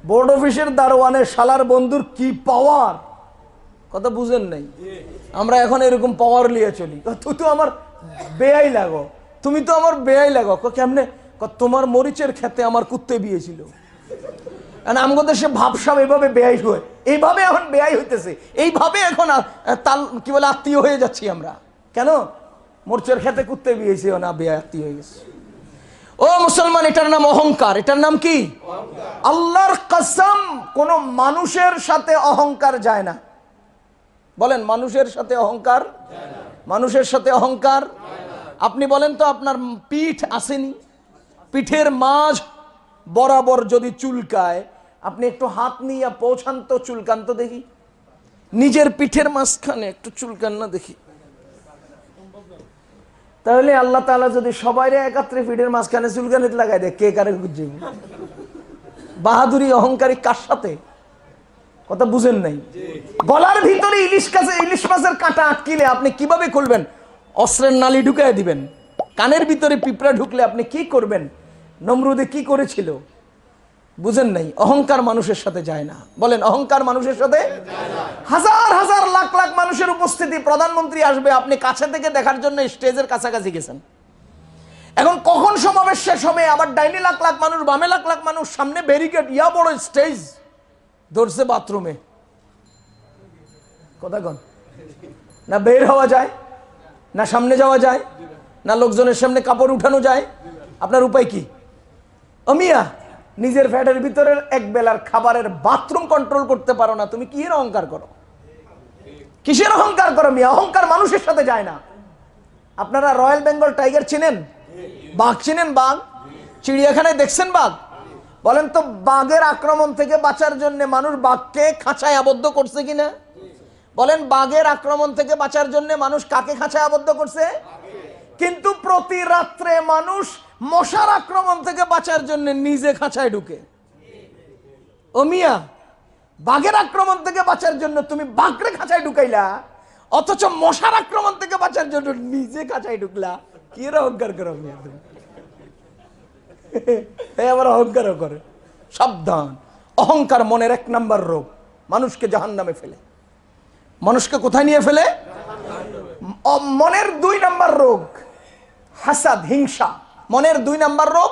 বোর্ড অফিসের দারোয়ানের শালার বন্ধুর কি পাওয়ার! কথা বুঝেন নাই? আমরা এখন এরকম পাওয়ার লিয়ে চলি। তুই তো আমার বেয়াই লাগো, তুমি তো আমার বেয়াই লাগো। কেমনে? তোমার মরিচের খেতে আমার কুত্তে বিয়েছিল। আমগো দেশে ভাবসাব এভাবে বেয়াই হয়, এইভাবে এখন বেয়াই হইতেছে, এইভাবে এখন তাল কি বলে আত্মীয় হয়ে যাচ্ছি আমরা। কেন? মরিচের খেতে কুত্তে বিয়েছে না, বেয়াই আত্মীয় হয়ে গেছে। ও মুসলমান, এটার নাম অহংকার। এটার নাম কি? আল্লাহর কসম, কোন মানুষের সাথে অহংকার যায় না। বলেন মানুষের সাথে অহংকার, মানুষের সাথে অহংকার। আপনি বলেন তো আপনার পিঠ আসেনি, পিঠের মাঝ বরাবর যদি চুলকায়, আপনি একটু হাত নিয়ে পৌঁছান তো, চুলকান তো দেখি। নিজের পিঠের মাঝখানে একটু চুলকান না দেখি। তাহলে আল্লাহ তাআলা যদি সবাইরে একাত্রে পিঠের মাঝখানে চুলকানি লাগাই দেয়, কে কারে খুঁজে? বাহাদুরি অহংকারী কার সাথে? কথা বুঝেন নাই? গলার ভিতরে ইলিশ মাছের কাঁটা আটকিলে আপনি কিভাবে খুলবেন? অস্ত্রের নালি ঢুকাই দিবেন। কানের ভিতরে পিঁপড়া ঢুকলে আপনি কি করবেন? নমরুদে কি করেছিল? বুঝেন নাই? অহংকার মানুষের সাথে যায় না। বলেন অহংকার মানুষের সাথে যায় না। হাজার হাজার লাখ লাখ মানুষের উপস্থিতি, প্রধানমন্ত্রী আসবে, আপনি কাছে থেকে দেখার জন্য স্টেজের কাছাকাছি গেছেন। এখন কখন সমাবেশ শেষ হবে, আবার ডাইনে লাখ লাখ মানুষ, বামে লাখ লাখ মানুষ, সামনে ব্যারিকেড, ইয়া বড় স্টেজ, ধরছে বাথরুমে। কথা কন? না বের হওয়া যায়, না সামনে যাওয়া যায়, না লোকজনের সামনে কাপড় উঠানো যায়। আপনার উপায় কি? ও মিয়া, নিজের ফ্যাটের ভিতরের এক বেলার খাবারের বাথরুম কন্ট্রোল করতে পারো না, তুমি কি অহংকার করো? কিসের অহংকার করো মিয়া? অহংকার মানুষের সাথে যায় না। আপনারা রয়্যাল বেঙ্গল টাইগার চিনেন? বাঘ চিনেন? বাঘ চিড়িয়াখানায় দেখছেন বাঘ? বলেন তো বাঘের আক্রমণ থেকে বাঁচার জন্য মানুষ বাঘকে খাঁচায় আবদ্ধ করছে কিনা? বলেন বাঘের আক্রমণ থেকে বাঁচার জন্য মানুষ কাকে খাঁচায় আবদ্ধ করছে? কিন্তু প্রতি রাত্রে মানুষ মশার আক্রমণ থেকে বাঁচার জন্য নিজে খাঁচায় ঢুকে। ও মিয়া, বাঘের আক্রমণ থেকে বাঁচার জন্য তুমি বাঘরে খাঁচায় ঢুকাইলা, অথচ মশার আক্রমণ থেকে বাঁচার জন্য নিজে খাঁচায় ঢুকলা। কি অহংকার করো মিয়া তুমি? আবার অহংকার করে। সাবধান, অহংকার মনের 1 নাম্বার রোগ, মানুষকে জাহান্নামে ফেলে। মানুষকে কোথায় নিয়ে ফেলে? মনের 2 নাম্বার রোগ হাসাদ, হিংসা। মনের 2 নাম্বার রোগ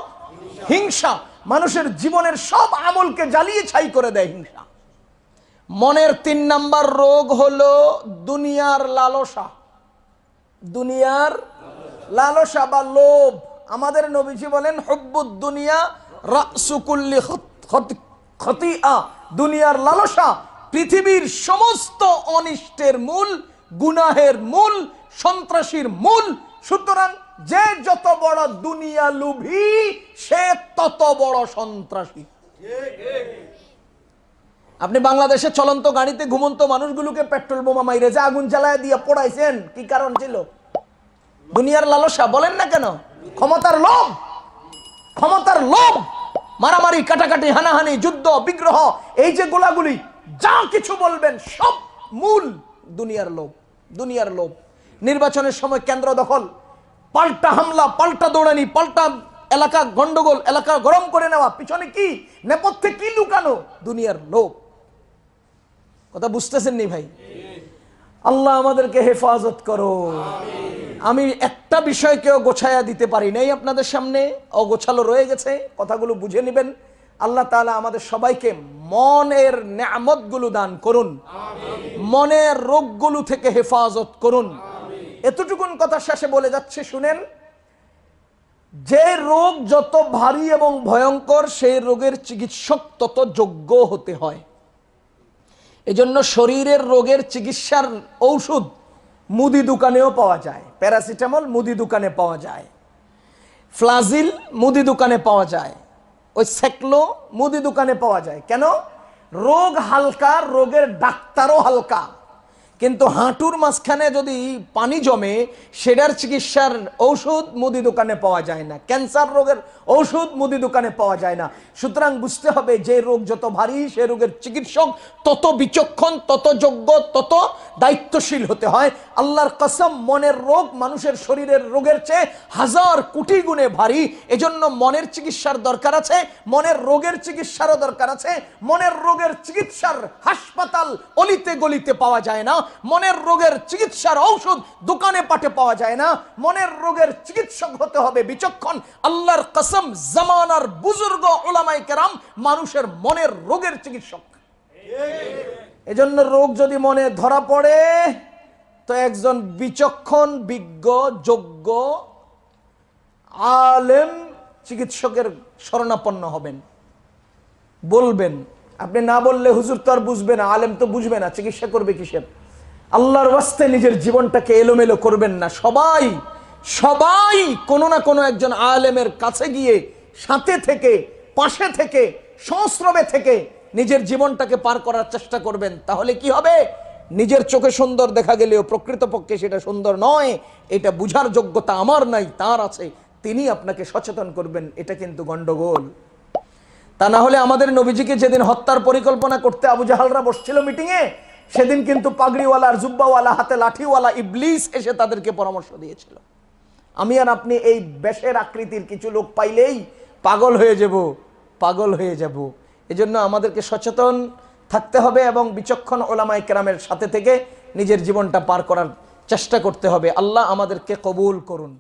হিংসা। মানুষের জীবনের সব আমলকে জ্বালিয়ে ছাই করে দেয় হিংসা। মনের 3 নাম্বার রোগ হলো দুনিয়ার লালসা। দুনিয়ার লালসা বা লোভ। আমাদের নবীজি বলেন, হুব্বুদ দুনিয়া রাসু কুল্লি খতিআ। দুনিয়ার লালসা পৃথিবীর সমস্ত অনিষ্টের মূল, গুনাহের মূল, সন্ত্রাসীর মূল। সুতরাং যে যত বড় দুনিয়া লোভী, সে তত বড় সন্ত্রাসী। আপনি বাংলাদেশে চলন্ত গাড়িতে ঘুমন্ত মানুষগুলোকে পেট্রোল বোমা মাইরে যে আগুন জ্বালায় দিয়ে পোড়াইছেন, কি কারণ ছিল? দুনিয়ার লালসা। বলেন না কেন? ক্ষমতার লোভ। ক্ষমতার লোভ, মারামারি, কাটাকাটি, হানাহানি, যুদ্ধ, বিগ্রহ, এই যে গোলাগুলি, যা কিছু বলবেন সব মূল দুনিয়ার লোভ। দুনিয়ার লোভ। নির্বাচনের সময় কেন্দ্র দখল, পাল্টা হামলা, পাল্টা দৌড়ানি, পাল্টা এলাকা গন্ডগোল, এলাকা গরম করে নেওয়া, পিছনে কি নেপথ্যে কি লুকানো? দুনিয়ার লোভ। কথা বুঝতেছেন নি ভাই? আল্লাহ আমাদেরকে হেফাজত করো। আমি একটা বিষয়কেও গোছায়া দিতে পারি নাই আপনাদের সামনে, অগোছালো রয়ে গেছে। কথাগুলো বুঝে নেবেন। আল্লাহ তাআলা আমাদের সবাইকে মনের নেয়ামতগুলো দান করুন, মনের রোগগুলো থেকে হেফাজত করুন। এতটুকুন কথা শেষে বলে যাচ্ছে, শুনেন। যে রোগ যত ভারী এবং ভয়ঙ্কর, সেই রোগের চিকিৎসক তত যোগ্য হতে হয়। এজন্য শরীরের রোগের চিকিৎসার ঔষধ মুদি দোকানেও পাওয়া যায়। প্যারাসিটামল মুদি দোকানে পাওয়া যায়, ফ্লাজিল মুদি দোকানে পাওয়া যায়, ওই সেকলো মুদি দোকানে পাওয়া যায়। কেন? রোগ হালকা, রোগের ডাক্তারও হালকা। কিন্তু হাঁটুর মাঝখানে যদি পানি জমে, সেটার চিকিৎসার ঔষধ মুদি দোকানে পাওয়া যায় না। ক্যান্সার রোগের ঔষধ মুদি দোকানে পাওয়া যায় না। সুতরাং বুঝতে হবে, যে রোগ যত ভারী, সে রোগের চিকিৎসক তত বিচক্ষণ, তত যোগ্য, তত দায়িত্বশীল হতে হয়। আল্লাহর কসম, মনের রোগ মানুষের শরীরের রোগের চেয়ে 1000 কোটি গুণে ভারী। এজন্য মনের চিকিৎসার দরকার আছে, মনের রোগের চিকিৎসারও দরকার আছে। মনের রোগের চিকিৎসার হাসপাতাল অলিতে গলিতে পাওয়া যায় না। মনের রোগের চিকিৎসার ঔষধ দোকানে পাটে পাওয়া যায় না। মনের রোগের চিকিৎসক হতে হবে বিচক্ষণ। আল্লাহর কসম, জামানার বুজুর্গ উলামায়ে কেরাম মানুষের মনের রোগের চিকিৎসক। এজন্য রোগ যদি মনে ধরা পড়ে, তো একজন বিচক্ষণ, বিজ্ঞ, যোগ্য, আলেম চিকিৎসকের শরণাপন্ন হবেন, বলবেন। আপনি না বললে হুজুর তো আর বুঝবে না, আলেম তো বুঝবে না, চিকিৎসা করবে কিসের? আল্লাহর ওয়াস্তে নিজের জীবনটাকে এলোমেলো করবেন না। সবাই সবাই কোনো না কোনো একজন আলেমের কাছে গিয়ে, সাথে থেকে, পাশে থেকে, সংস্রবে থেকে নিজের জীবনটাকে পার করার চেষ্টা করবেন। তাহলে কি হবে? নিজের চোখে সুন্দর দেখা গেলেও প্রকৃতপক্ষে সেটা সুন্দর নয়, এটা বুঝার যোগ্যতা আমার নাই, তার আছে, তিনি আপনাকে সচেতন করবেন। এটা কিন্তু গন্ডগোল। তা না হলে আমাদের নবীজিকে যেদিন হত্যার পরিকল্পনা করতে আবু জাহালরা বসছিল মিটিংয়ে, সেদিন কিন্তু পাগড়িওয়ালা আর জুব্বাওয়ালা, হাতে লাঠিওয়ালা ইবলিস এসে তাদেরকে পরামর্শ দিয়েছিল। আমি আর আপনি এই বেশের আকৃতির কিছু লোক পাইলেই পাগল হয়ে যাব, পাগল হয়ে যাব। এজন্য আমাদেরকে সচেতন থাকতে হবে এবং বিচক্ষণ উলামায়ে কেরামের সাথে থেকে নিজের জীবনটা পার করার চেষ্টা করতে হবে। আল্লাহ আমাদেরকে কবুল করুন।